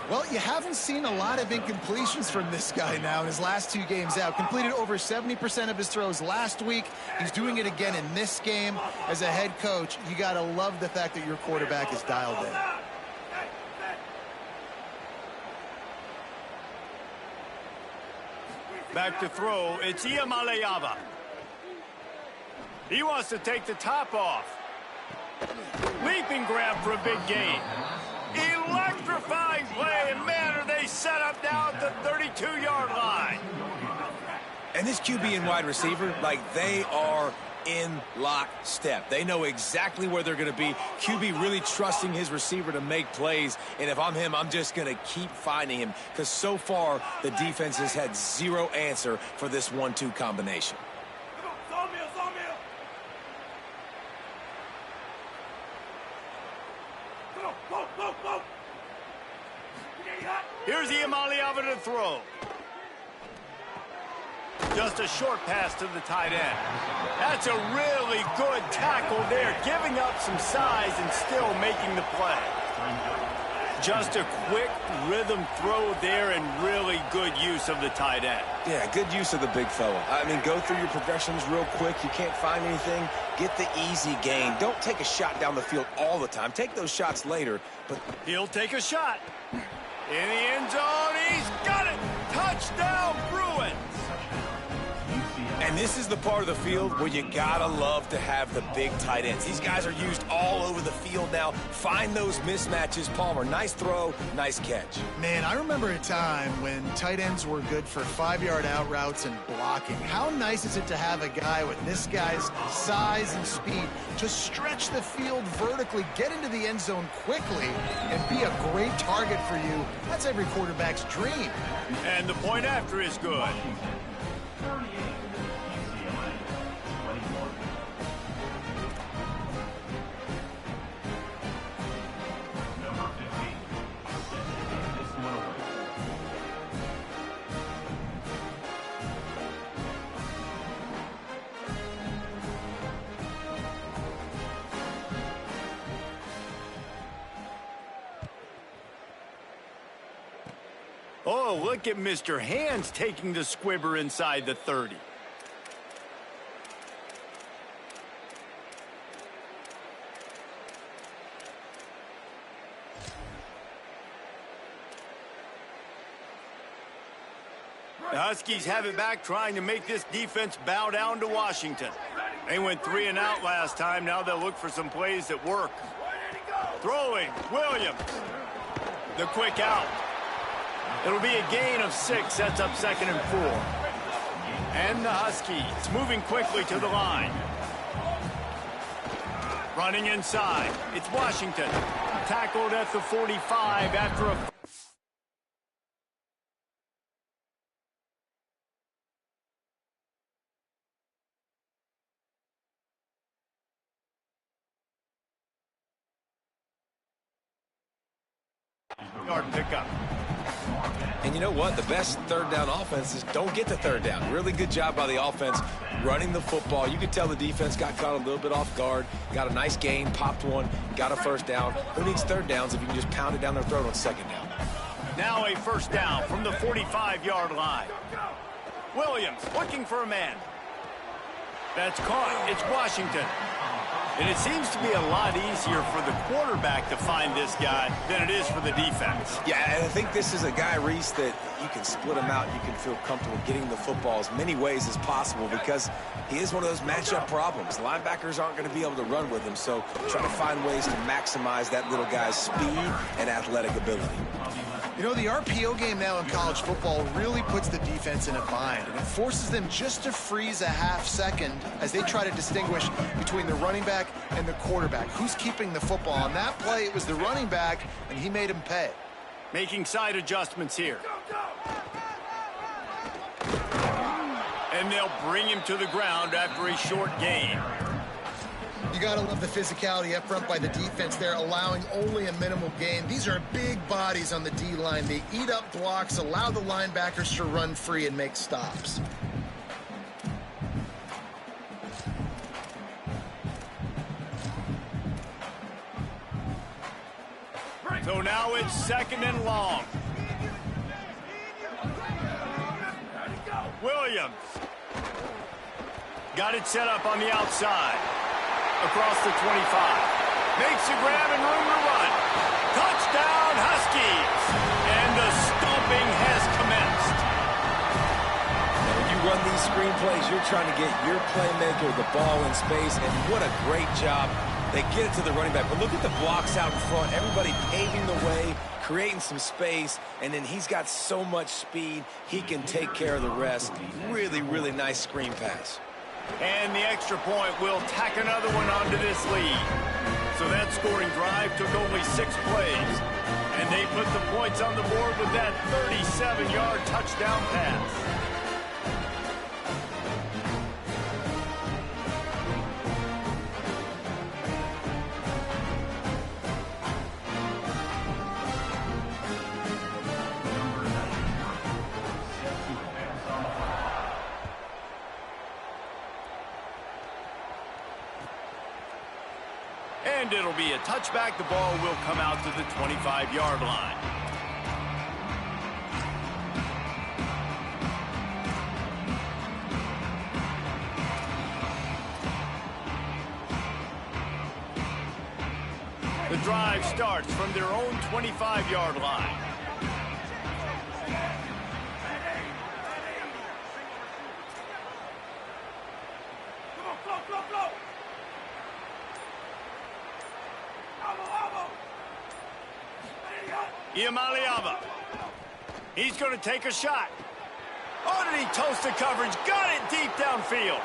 Speaker 3: Well, you haven't seen a lot of incompletions from this guy now in his last 2 games out. Completed over 70% of his throws last week. He's doing it again in this game. As a head coach, you got to love the fact that your quarterback is dialed in.
Speaker 1: Back to throw, it's Iamaleava. He wants to take the top off. Leaping grab for a big gain. Electrifying play, and man, are they set up now at the 32-yard line.
Speaker 4: And this QB and wide receiver, like, they are in lockstep. They know exactly where they're going to be. QB really trusting his receiver to make plays, and if I'm him, I'm just going to keep finding him because so far the defense has had zero answer for this 1-2 combination.
Speaker 1: Here's Iamaleava to throw. Just a short pass to the tight end. That's a really good tackle there, giving up some size and still making the play. Just a quick rhythm throw there and really good use of the tight end.
Speaker 4: Yeah, good use of the big fella. I mean, go through your progressions real quick. You can't find anything. Get the easy gain. Don't take a shot down the field all the time. Take those shots later. But
Speaker 1: he'll take a shot. In the end zone, he's got it. Touchdown, Bruins.
Speaker 4: And this is the part of the field where you gotta love to have the big tight ends. These guys are used all over the field now. Find those mismatches. Palmer, nice throw, nice catch.
Speaker 3: Man, I remember a time when tight ends were good for 5-yard out routes and blocking. How nice is it to have a guy with this guy's size and speed to stretch the field vertically, get into the end zone quickly, and be a great target for you? That's every quarterback's dream.
Speaker 1: And the point after is good.
Speaker 5: 38, UCLA, 21. Number 15, set to kick this one away.
Speaker 1: Oh, look at Mr. Hands taking the squibber inside the 30. The Huskies have it back, trying to make this defense bow down to Washington. They went 3 and out last time. Now they'll look for some plays that work. Throwing, Williams. The quick out. It'll be a gain of 6, sets up 2nd and 4. And the Huskies moving quickly to the line. Running inside. It's Washington. Tackled at the 45 after a... yard pickup.
Speaker 4: And you know what? The best third down offense is don't get the third down. Really good job by the offense running the football. You could tell the defense got caught a little bit off guard. Got a nice gain, popped one, got a first down. Who needs third downs if you can just pound it down their throat on 2nd down?
Speaker 1: Now a first down from the 45-yard line. Williams looking for a man. That's caught. It's Washington. And it seems to be a lot easier for the quarterback to find this guy than it is for the defense.
Speaker 4: Yeah, and I think this is a guy, Reese, that you can split him out. You can feel comfortable getting the football as many ways as possible because he is one of those matchup problems. Linebackers aren't going to be able to run with him, so try to find ways to maximize that little guy's speed and athletic ability.
Speaker 3: You know, the RPO game now in college football really puts the defense in a bind, and it forces them just to freeze a half second as they try to distinguish between the running back and the quarterback. Who's keeping the football? On that play, it was the running back, and he made him pay.
Speaker 1: Making side adjustments here. And they'll bring him to the ground after a short gain.
Speaker 3: You got to love the physicality up front by the defense there, allowing only a minimal gain. These are big bodies on the D-line. They eat up blocks, allow the linebackers to run free and make stops.
Speaker 1: So now it's 2nd and long. Williams. Got it set up on the outside. Across the 25. Makes a grab and room to run. Touchdown, Huskies. And the stomping has commenced.
Speaker 4: And when you run these screen plays, you're trying to get your playmaker the ball in space, and what a great job. They get it to the running back. But look at the blocks out in front. Everybody paving the way, creating some space, and then he's got so much speed, he can take care of the rest. Really, really nice screen pass.
Speaker 1: And the extra point will tack another one onto this lead. So that scoring drive took only 6 plays. And they put the points on the board with that 37-yard touchdown pass. And it'll be a touchback. The ball will come out to the 25-yard line. The drive starts from their own 25-yard line. Iamaleava. He's going to take a shot. Oh, did he toast the coverage? Got it deep downfield.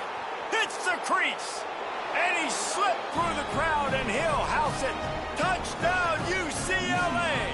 Speaker 1: Hits the crease. And he slipped through the crowd, and he'll house it. Touchdown, UCLA.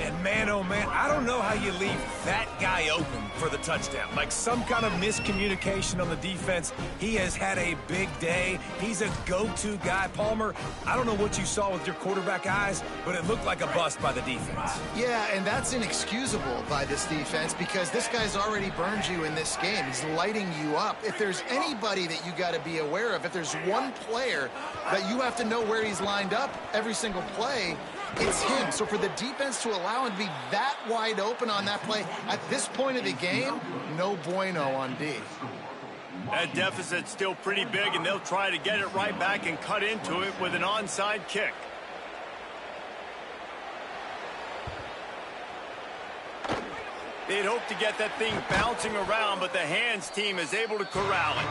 Speaker 4: And man, oh man, I don't know how you leave that guy open for the touchdown. Like some kind of miscommunication on the defense. He has had a big day. He's a go-to guy. Palmer, I don't know what you saw with your quarterback eyes, but it looked like a bust by the defense.
Speaker 3: Yeah, and that's inexcusable by this defense because this guy's already burned you in this game. He's lighting you up. If there's anybody that you got to be aware of, if there's one player that you have to know where he's lined up every single play, it's him. So for the defense to allow him to be that wide open on that play at this point of the game, no bueno on D.
Speaker 1: That deficit's still pretty big, and they'll try to get it right back and cut into it with an onside kick. They'd hope to get that thing bouncing around, but the hands team is able to corral it.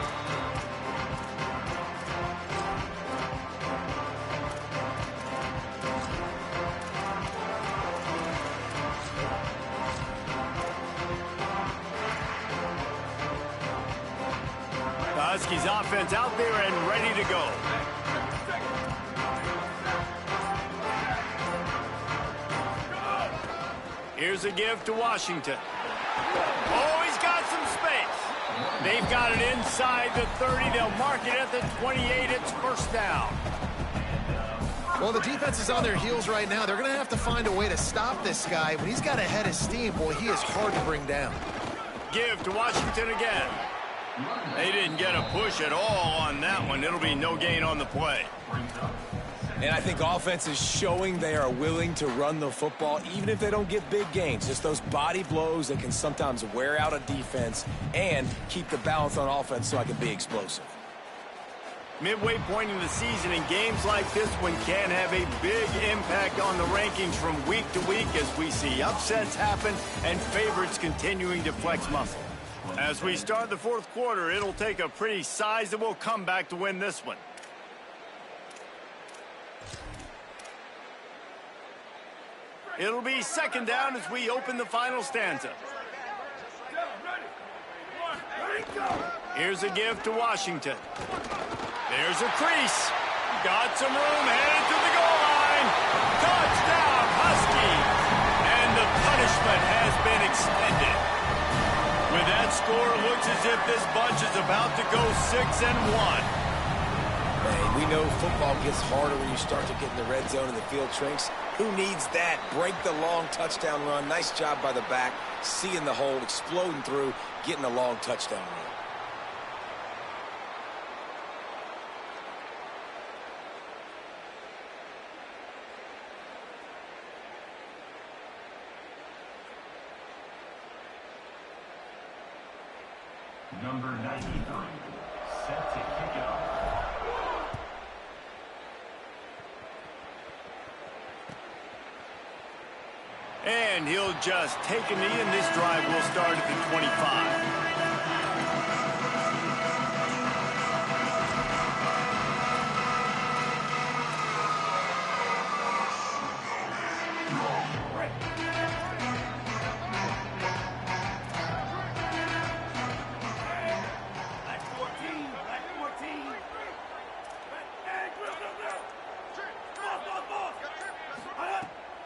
Speaker 1: Huskies offense out there and ready to go. Here's a give to Washington. Oh, he's got some space. They've got it inside the 30. They'll mark it at the 28. It's first down.
Speaker 3: Well, the defense is on their heels right now. They're going to have to find a way to stop this guy. When he's got a head of steam, boy, he is hard to bring down.
Speaker 1: Give to Washington again. They didn't get a push at all on that one. It'll be no gain on the play.
Speaker 4: And I think offense is showing they are willing to run the football, even if they don't get big gains. Just those body blows that can sometimes wear out a defense and keep the balance on offense so I can be explosive.
Speaker 1: Midway point in the season, and games like this one can have a big impact on the rankings from week to week as we see upsets happen and favorites continuing to flex muscle. As we start the fourth quarter, it'll take a pretty sizable comeback to win this one. It'll be second down as we open the final stanza. Here's a give to Washington. There's a crease. Got some room, headed to the goal line. Touchdown, Huskies. And the punishment has been extended. With that score, it looks as if this bunch is about to go 6-1.
Speaker 4: Hey, we know football gets harder when you start to get in the red zone and the field shrinks. Who needs that? Break the long touchdown run. Nice job by the back. Seeing the hole, exploding through, getting a long touchdown run.
Speaker 5: Number 93, set to kick it off.
Speaker 1: And he'll just take a knee, and this drive will start at the 25.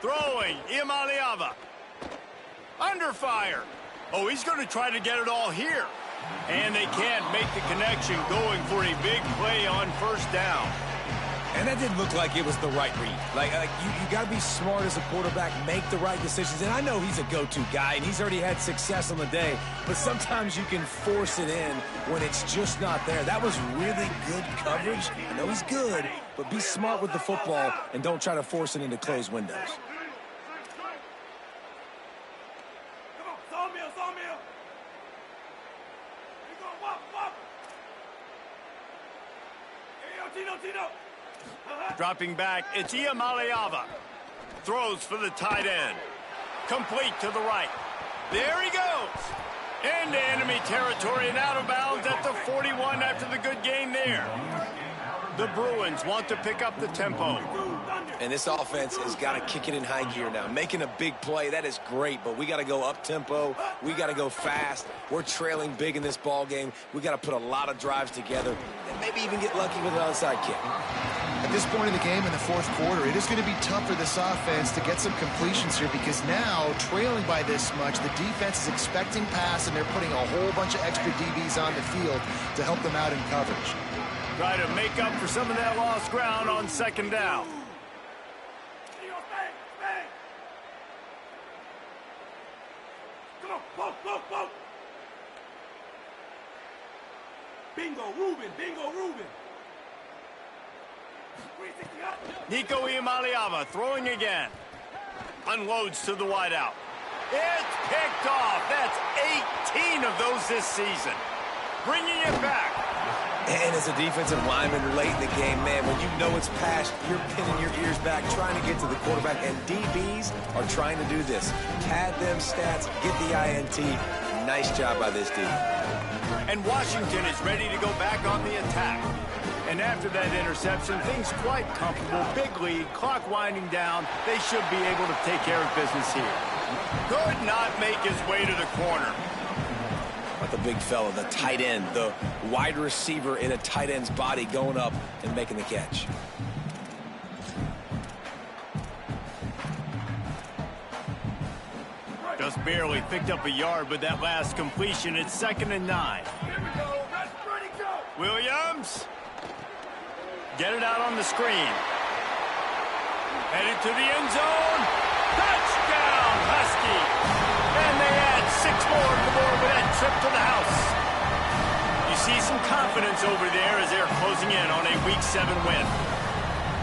Speaker 1: Throwing, Iamaleava. Under fire. Oh, he's going to try to get it all here. And they can't make the connection, going for a big play on first down.
Speaker 4: And that didn't look like it was the right read. Like you got to be smart as a quarterback, make the right decisions. And I know he's a go-to guy, and he's already had success on the day. But sometimes you can force it in when it's just not there. That was really good coverage. I know he's good, but be smart with the football and don't try to force it into closed windows.
Speaker 1: Dropping back, it's Iamaleava. Throws for the tight end. Complete to the right. There he goes. Into enemy territory and out of bounds at the 41 after the good gain there. The Bruins want to pick up the tempo.
Speaker 4: And this offense has got to kick it in high gear now. Making a big play, that is great, but we got to go up-tempo. We got to go fast. We're trailing big in this ball game. We got to put a lot of drives together and maybe even get lucky with an onside kick.
Speaker 3: At this point in the game, in the fourth quarter, it is going to be tough for this offense to get some completions here because now, trailing by this much, the defense is expecting pass, and they're putting a whole bunch of extra DBs on the field to help them out in coverage.
Speaker 1: Try to make up for some of that lost ground on second down.
Speaker 7: Bingo, Ruben, bingo, Ruben.
Speaker 1: Nico Iamaleava throwing again. Unloads to the wideout. It's picked off. That's 18 of those this season. Bringing it back.
Speaker 4: And as a defensive lineman late in the game, man, when you know it's past, you're pinning your ears back, trying to get to the quarterback, and DBs are trying to do this. Pad them stats, get the INT. Nice job by this dude.
Speaker 1: And Washington is ready to go back on the attack. And after that interception, things quite comfortable. Big lead, clock winding down. They should be able to take care of business here. Could not make his way to the corner.
Speaker 4: But the big fella, the tight end, the wide receiver in a tight end's body going up and making the catch.
Speaker 1: Just barely picked up a yard with that last completion. It's 2nd and 9. Williams. Get it out on the screen. Headed to the end zone. Touchdown, Husky. And they add 6 more to the board with that trip to the house. You see some confidence over there as they're closing in on a Week 7 win.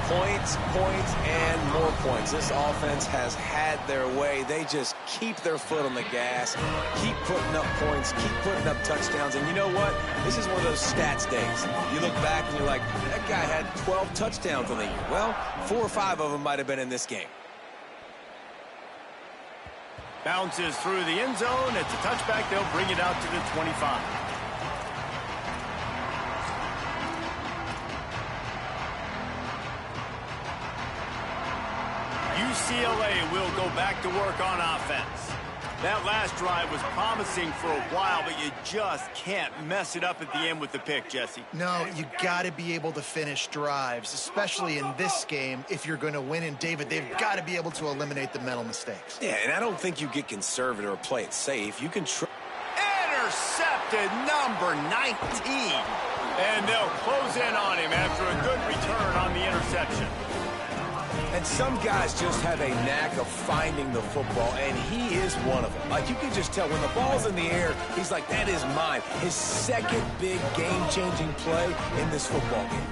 Speaker 4: Points, points, and more points. This offense has had their way. They just keep their foot on the gas, keep putting up points, keep putting up touchdowns. And you know what? This is one of those stats days. You look back and you're like, that guy had 12 touchdowns on the year. Well, 4 or 5 of them might have been in this game.
Speaker 1: Bounces through the end zone. It's a touchback. They'll bring it out to the 25. UCLA will go back to work on offense. That last drive was promising for a while, but you just can't mess it up at the end with the pick, Jesse.
Speaker 3: No, you got to be able to finish drives, especially in this game if you're going to win. And, David, they've got to be able to eliminate the mental mistakes.
Speaker 4: Yeah, and I don't think you get conservative or play it safe. You can
Speaker 1: intercepted, number 19. And they'll close in on him after a good return on the interception.
Speaker 4: And some guys just have a knack of finding the football, and he is one of them. Like, you can just tell when the ball's in the air, he's like, that is mine. His second big game-changing play in this football game.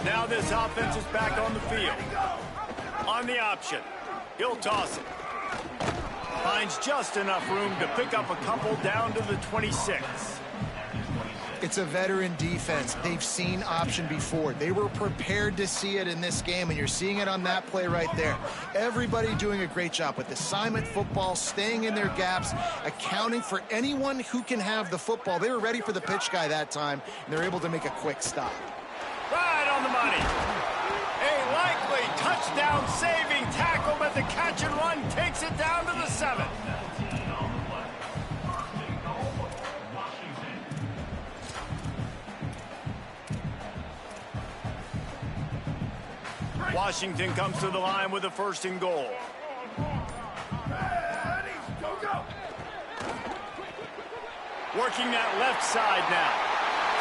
Speaker 1: Now this offense is back on the field. On the option. He'll toss it. Finds just enough room to pick up a couple down to the 26.
Speaker 3: It's a veteran defense. They've seen option before. They were prepared to see it in this game, and you're seeing it on that play right there. Everybody doing a great job with assignment football, staying in their gaps, accounting for anyone who can have the football. They were ready for the pitch guy that time, and they're able to make a quick stop.
Speaker 1: Right on the money. A likely touchdown-saving tackle, but the catch and run takes it down to the 7. Washington comes to the line with a 1st and goal. Working that left side now.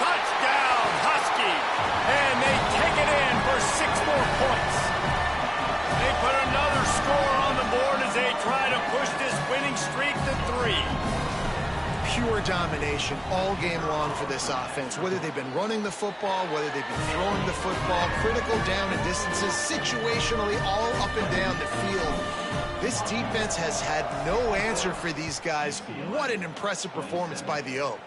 Speaker 1: Touchdown, Husky. And they take it in for 6 more 3.
Speaker 3: Pure domination all game long for this offense. Whether they've been running the football, whether they've been throwing the football, critical down and distances, situationally all up and down the field. This defense has had no answer for these guys. What an impressive performance by the O.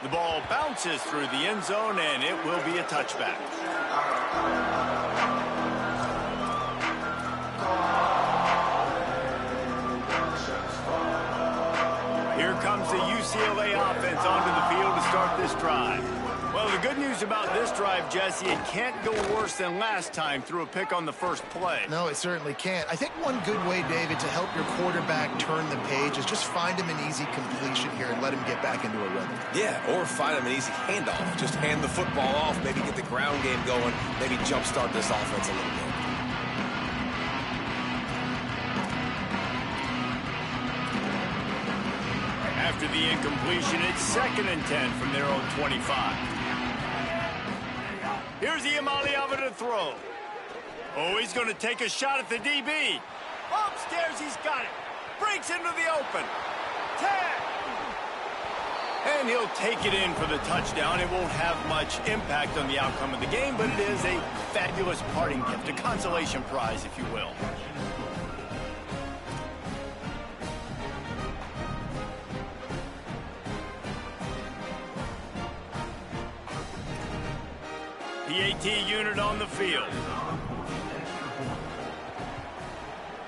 Speaker 1: The ball bounces through the end zone, and it will be a touchback. Here comes the UCLA offense onto the field to start this drive. Well, the good news about this drive, Jesse, it can't go worse than last time through a pick on the first play.
Speaker 3: No, it certainly can't. I think one good way, David, to help your quarterback turn the page is just find him an easy completion here and let him get back into a rhythm.
Speaker 4: Yeah, or find him an easy handoff. Just hand the football off, maybe get the ground game going, maybe jumpstart this offense a little bit.
Speaker 1: After the incompletion, it's 2nd and 10 from their own 25. Here's Iamaleava to throw. Oh, he's going to take a shot at the DB. Upstairs, he's got it. Breaks into the open. Tag! And he'll take it in for the touchdown. It won't have much impact on the outcome of the game, but it is a fabulous parting gift, a consolation prize, if you will. PAT unit on the field.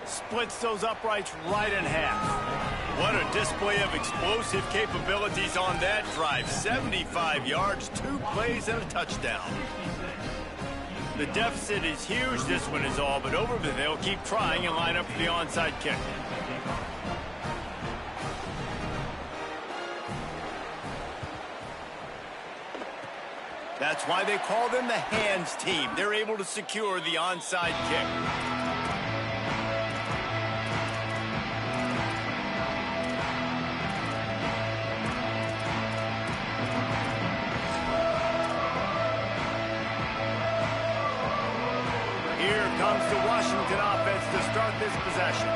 Speaker 1: Splits those uprights right in half. What a display of explosive capabilities on that drive. 75 yards, 2 plays, and a touchdown. The deficit is huge. This one is all but over, but they'll keep trying and line up for the onside kick. That's why they call them the hands team. They're able to secure the onside kick. Here comes the Washington offense to start this possession.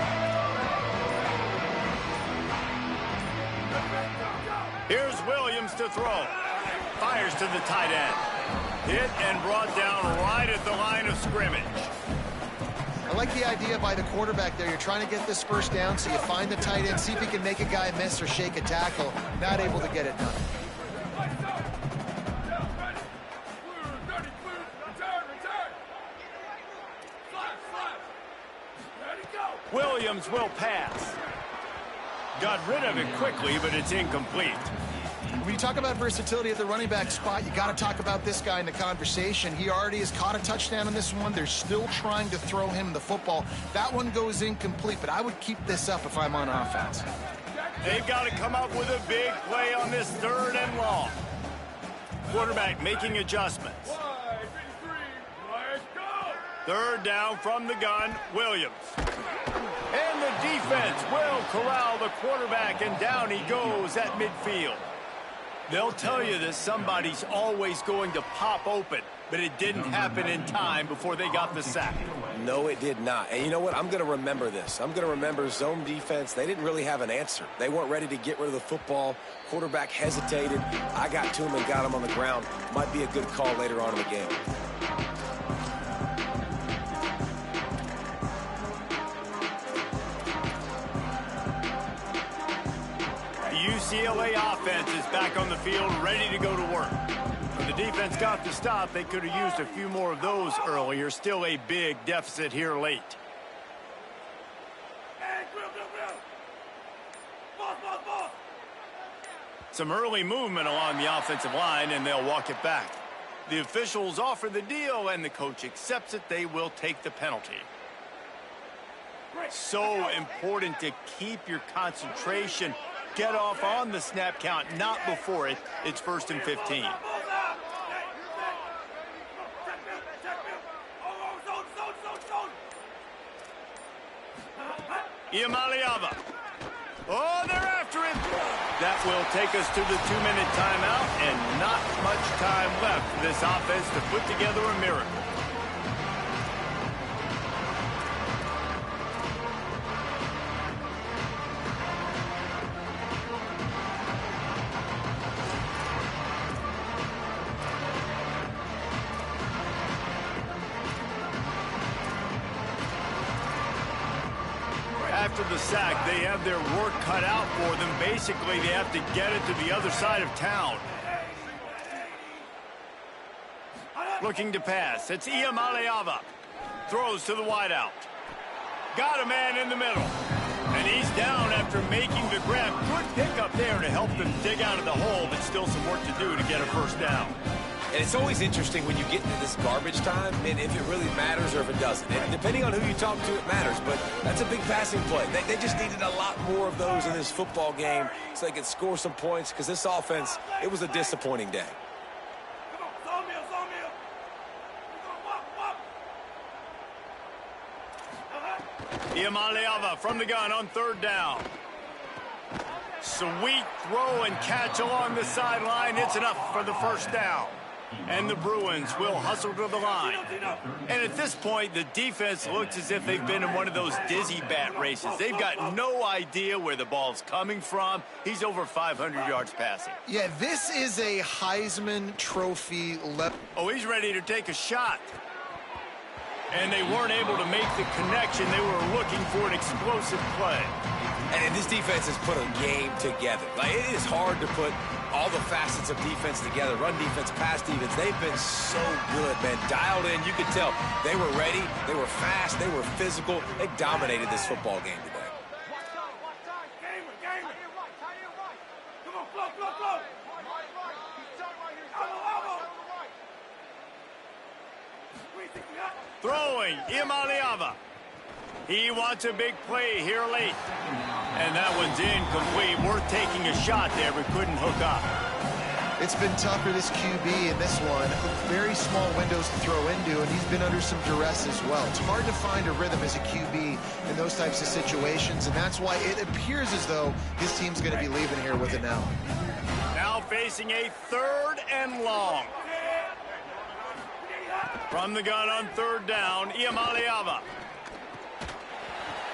Speaker 1: Here's Williams to throw. Fires to the tight end. Hit and brought down right at the line of scrimmage.
Speaker 3: I like the idea by the quarterback there. You're trying to get this first down, so you find the tight end, see if he can make a guy miss or shake a tackle. Not able to get it done.
Speaker 1: Williams will pass. Got rid of it quickly, but it's incomplete.
Speaker 3: When you talk about versatility at the running back spot, you got to talk about this guy in the conversation. He already has caught a touchdown on this one. They're still trying to throw him the football. That one goes incomplete, but I would keep this up if I'm on offense.
Speaker 1: They've got to come up with a big play on this 3rd and long. Quarterback making adjustments. 3rd down from the gun, Williams. And the defense will corral the quarterback, and down he goes at midfield. They'll tell you that somebody's always going to pop open, but it didn't happen in time before they got the sack.
Speaker 4: No, it did not. And you know what? I'm going to remember this. I'm going to remember zone defense. They didn't really have an answer. They weren't ready to get rid of the football. Quarterback hesitated. I got to him and got him on the ground. Might be a good call later on in the game.
Speaker 1: UCLA offense is back on the field, ready to go to work. When the defense got the stop, they could have used a few more of those earlier. Still a big deficit here late. Some early movement along the offensive line, and they'll walk it back. The officials offer the deal, and the coach accepts it. They will take the penalty. So important to keep your concentration. Get off on the snap count, not before it. It's 1st and 15. Iamaleava. Oh, they're after him. That will take us to the 2-minute timeout, and not much time left for this offense to put together a miracle. after the sack, they have their work cut out for them. Basically, they have to get it to the other side of town. Looking to pass. It's Iamaleava. Throws to the wideout. Got a man in the middle. And he's down after making the grab. Good pickup there to help them dig out of the hole, but still some work to do to get a first down.
Speaker 4: And it's always interesting when you get into this garbage time and if it really matters or if it doesn't. And depending on who you talk to, it matters. But that's a big passing play. They just needed a lot more of those in this football game so they could score some points because this offense, it was a disappointing day.
Speaker 1: Iamaleava from the gun on third down. Sweet throw and catch along the sideline. It's enough for the first down. And the Bruins will hustle to the line. And at this point, the defense looks as if they've been in one of those dizzy bat races. They've got no idea where the ball's coming from. He's over 500 yards passing.
Speaker 3: Yeah, this is a Heisman Trophy level.
Speaker 1: Oh, he's ready to take a shot. And they weren't able to make the connection. They were looking for an explosive play.
Speaker 4: And this defense has put a game together. Like, it is hard to put all the facets of defense together. Run defense, pass defense. They've been so good, man. Dialed in. You could tell they were ready. They were fast. They were physical. They dominated this football game today.
Speaker 1: Throwing, Iamaleava. He wants a big play here late. And that one's incomplete. Worth taking a shot there, but couldn't hook up.
Speaker 3: It's been tough for this QB in this one. Very small windows to throw into, and he's been under some duress as well. It's hard to find a rhythm as a QB in those types of situations, and that's why it appears as though his team's going to be leaving here with it now.
Speaker 1: Now facing a third and long. From the gun on third down, Iamaleava.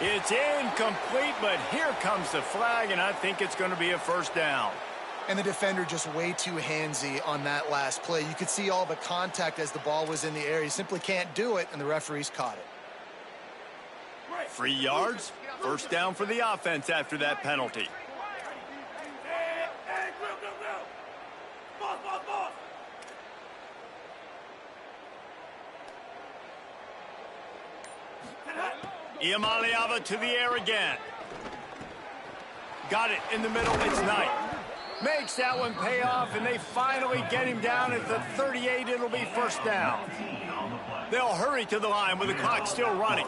Speaker 1: It's incomplete, but here comes the flag, and I think it's going to be a first down.
Speaker 3: And the defender just way too handsy on that last play. You could see all the contact as the ball was in the air. He simply can't do it, and the referees caught it.
Speaker 1: 3 yards, first down for the offense after that penalty. Iamaleava to the air again. Got it in the middle. It's Knight. Makes that one pay off, and they finally get him down at the 38. It'll be first down. They'll hurry to the line with the clock still running.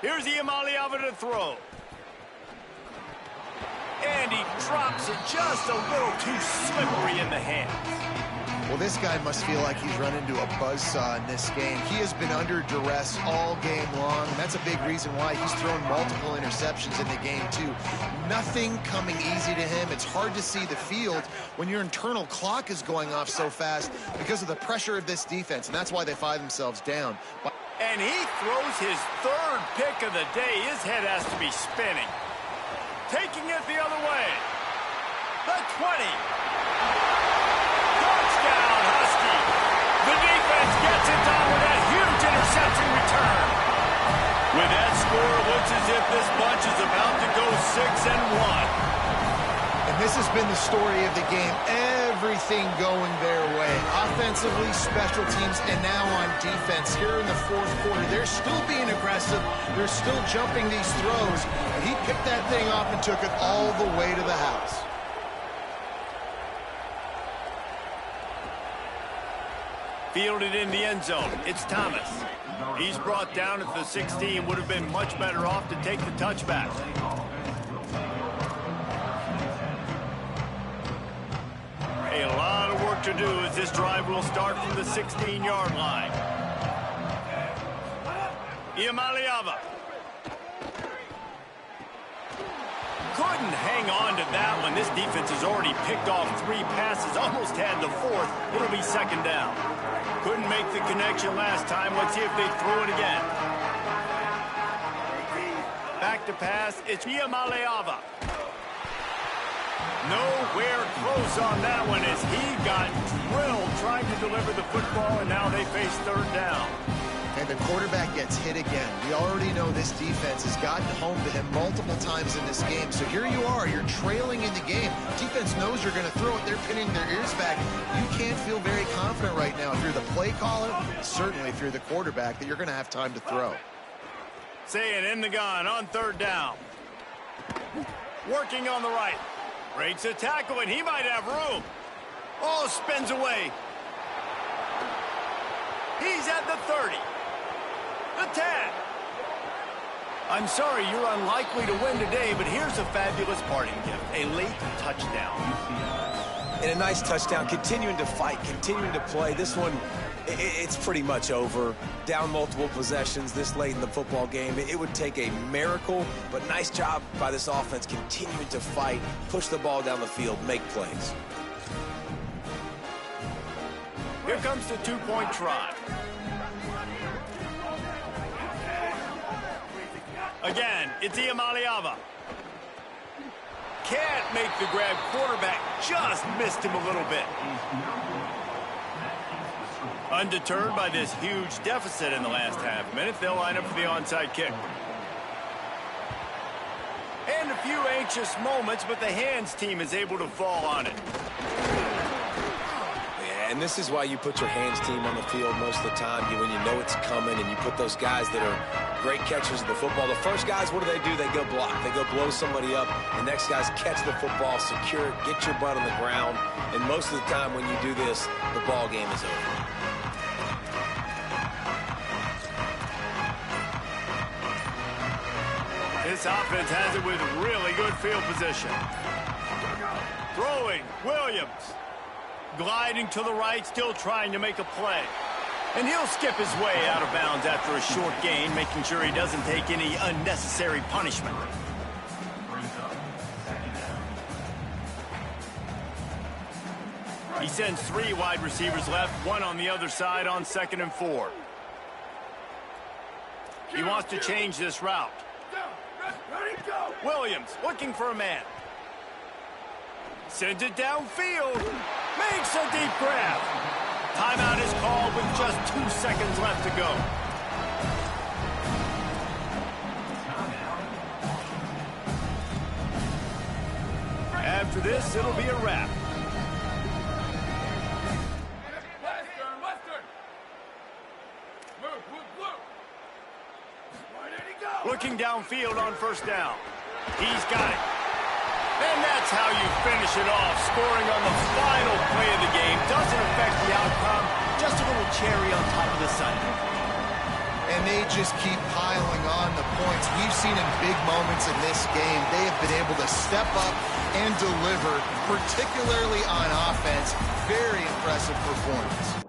Speaker 1: Here's Iamaleava to throw. And he drops it just a little too slippery in the hands.
Speaker 3: Well, this guy must feel like he's run into a buzzsaw in this game. He has been under duress all game long, and that's a big reason why he's thrown multiple interceptions in the game, too. Nothing coming easy to him. It's hard to see the field when your internal clock is going off so fast because of the pressure of this defense, and that's why they find themselves down.
Speaker 1: And he throws his third pick of the day. His head has to be spinning. Taking it the other way. The 20. Touchdown, Husky. The defense gets it done with a huge interception return. With that score, it looks as if this bunch is about to go 6-1.
Speaker 3: And this has been the story of the game. Everything going their way. Offensively, special teams, and now on defense. Here in the fourth quarter, they're still being aggressive. They're still jumping these throws. And he picked that thing off and took it all the way to the house.
Speaker 1: Fielded in the end zone. It's Thomas. He's brought down at the 16. Would have been much better off to take the touchback. A lot of work to do as this drive will start from the 16-yard line. Iamaleava. Couldn't hang on to that one. This defense has already picked off 3 passes, almost had the 4th. It'll be second down. Couldn't make the connection last time. Let's see if they throw it again. Back to pass. It's Iamaleava. Nowhere close on that one as he got drilled trying to deliver the football, and now they face third down.
Speaker 3: And the quarterback gets hit again. We already know this defense has gotten home to him multiple times in this game. So here you are, you're trailing in the game. Defense knows you're going to throw it. They're pinning their ears back. You can't feel very confident right now if you're the play caller, certainly if you're the quarterback, that you're going to have time to throw.
Speaker 1: Saying in the gun on third down. Working on the right. Breaks a tackle, and he might have room. Oh, spins away. He's at the 30. The 10. I'm sorry, you're unlikely to win today, but here's a fabulous parting gift. A late touchdown.
Speaker 4: And a nice touchdown, continuing to fight, continuing to play. This one, it's pretty much over. Down multiple possessions this late in the football game. It would take a miracle, but nice job by this offense continuing to fight, push the ball down the field, make plays.
Speaker 1: Here comes the two-point try. Again, it's Iamaleava. Can't make the grab. Quarterback just missed him a little bit. Undeterred by this huge deficit in the last half minute, they'll line up for the onside kick. And a few anxious moments, but the hands team is able to fall on it.
Speaker 4: And this is why you put your hands team on the field most of the time, when you know it's coming, and you put those guys that are great catchers of the football. The first guys, what do? They go block. They go blow somebody up. The next guys catch the football, secure it, get your butt on the ground. And most of the time when you do this, the ball game is over.
Speaker 1: This offense has it with really good field position. Throwing, Williams. Gliding to the right, still trying to make a play. And he'll skip his way out of bounds after a short gain, making sure he doesn't take any unnecessary punishment. He sends 3 wide receivers left, 1 on the other side on 2nd and 4. He wants to change this route. Williams looking for a man. Sends it downfield. Makes a deep grab. Timeout is called with just 2 seconds left to go. After this, it'll be a wrap. Looking downfield on 1st down. He's got it. And that's how you finish it off. Scoring on the final play of the game doesn't affect the outcome. Just a little cherry on top of the sundae.
Speaker 3: And they just keep piling on the points. We've seen in big moments in this game, they have been able to step up and deliver, particularly on offense. Very impressive performance.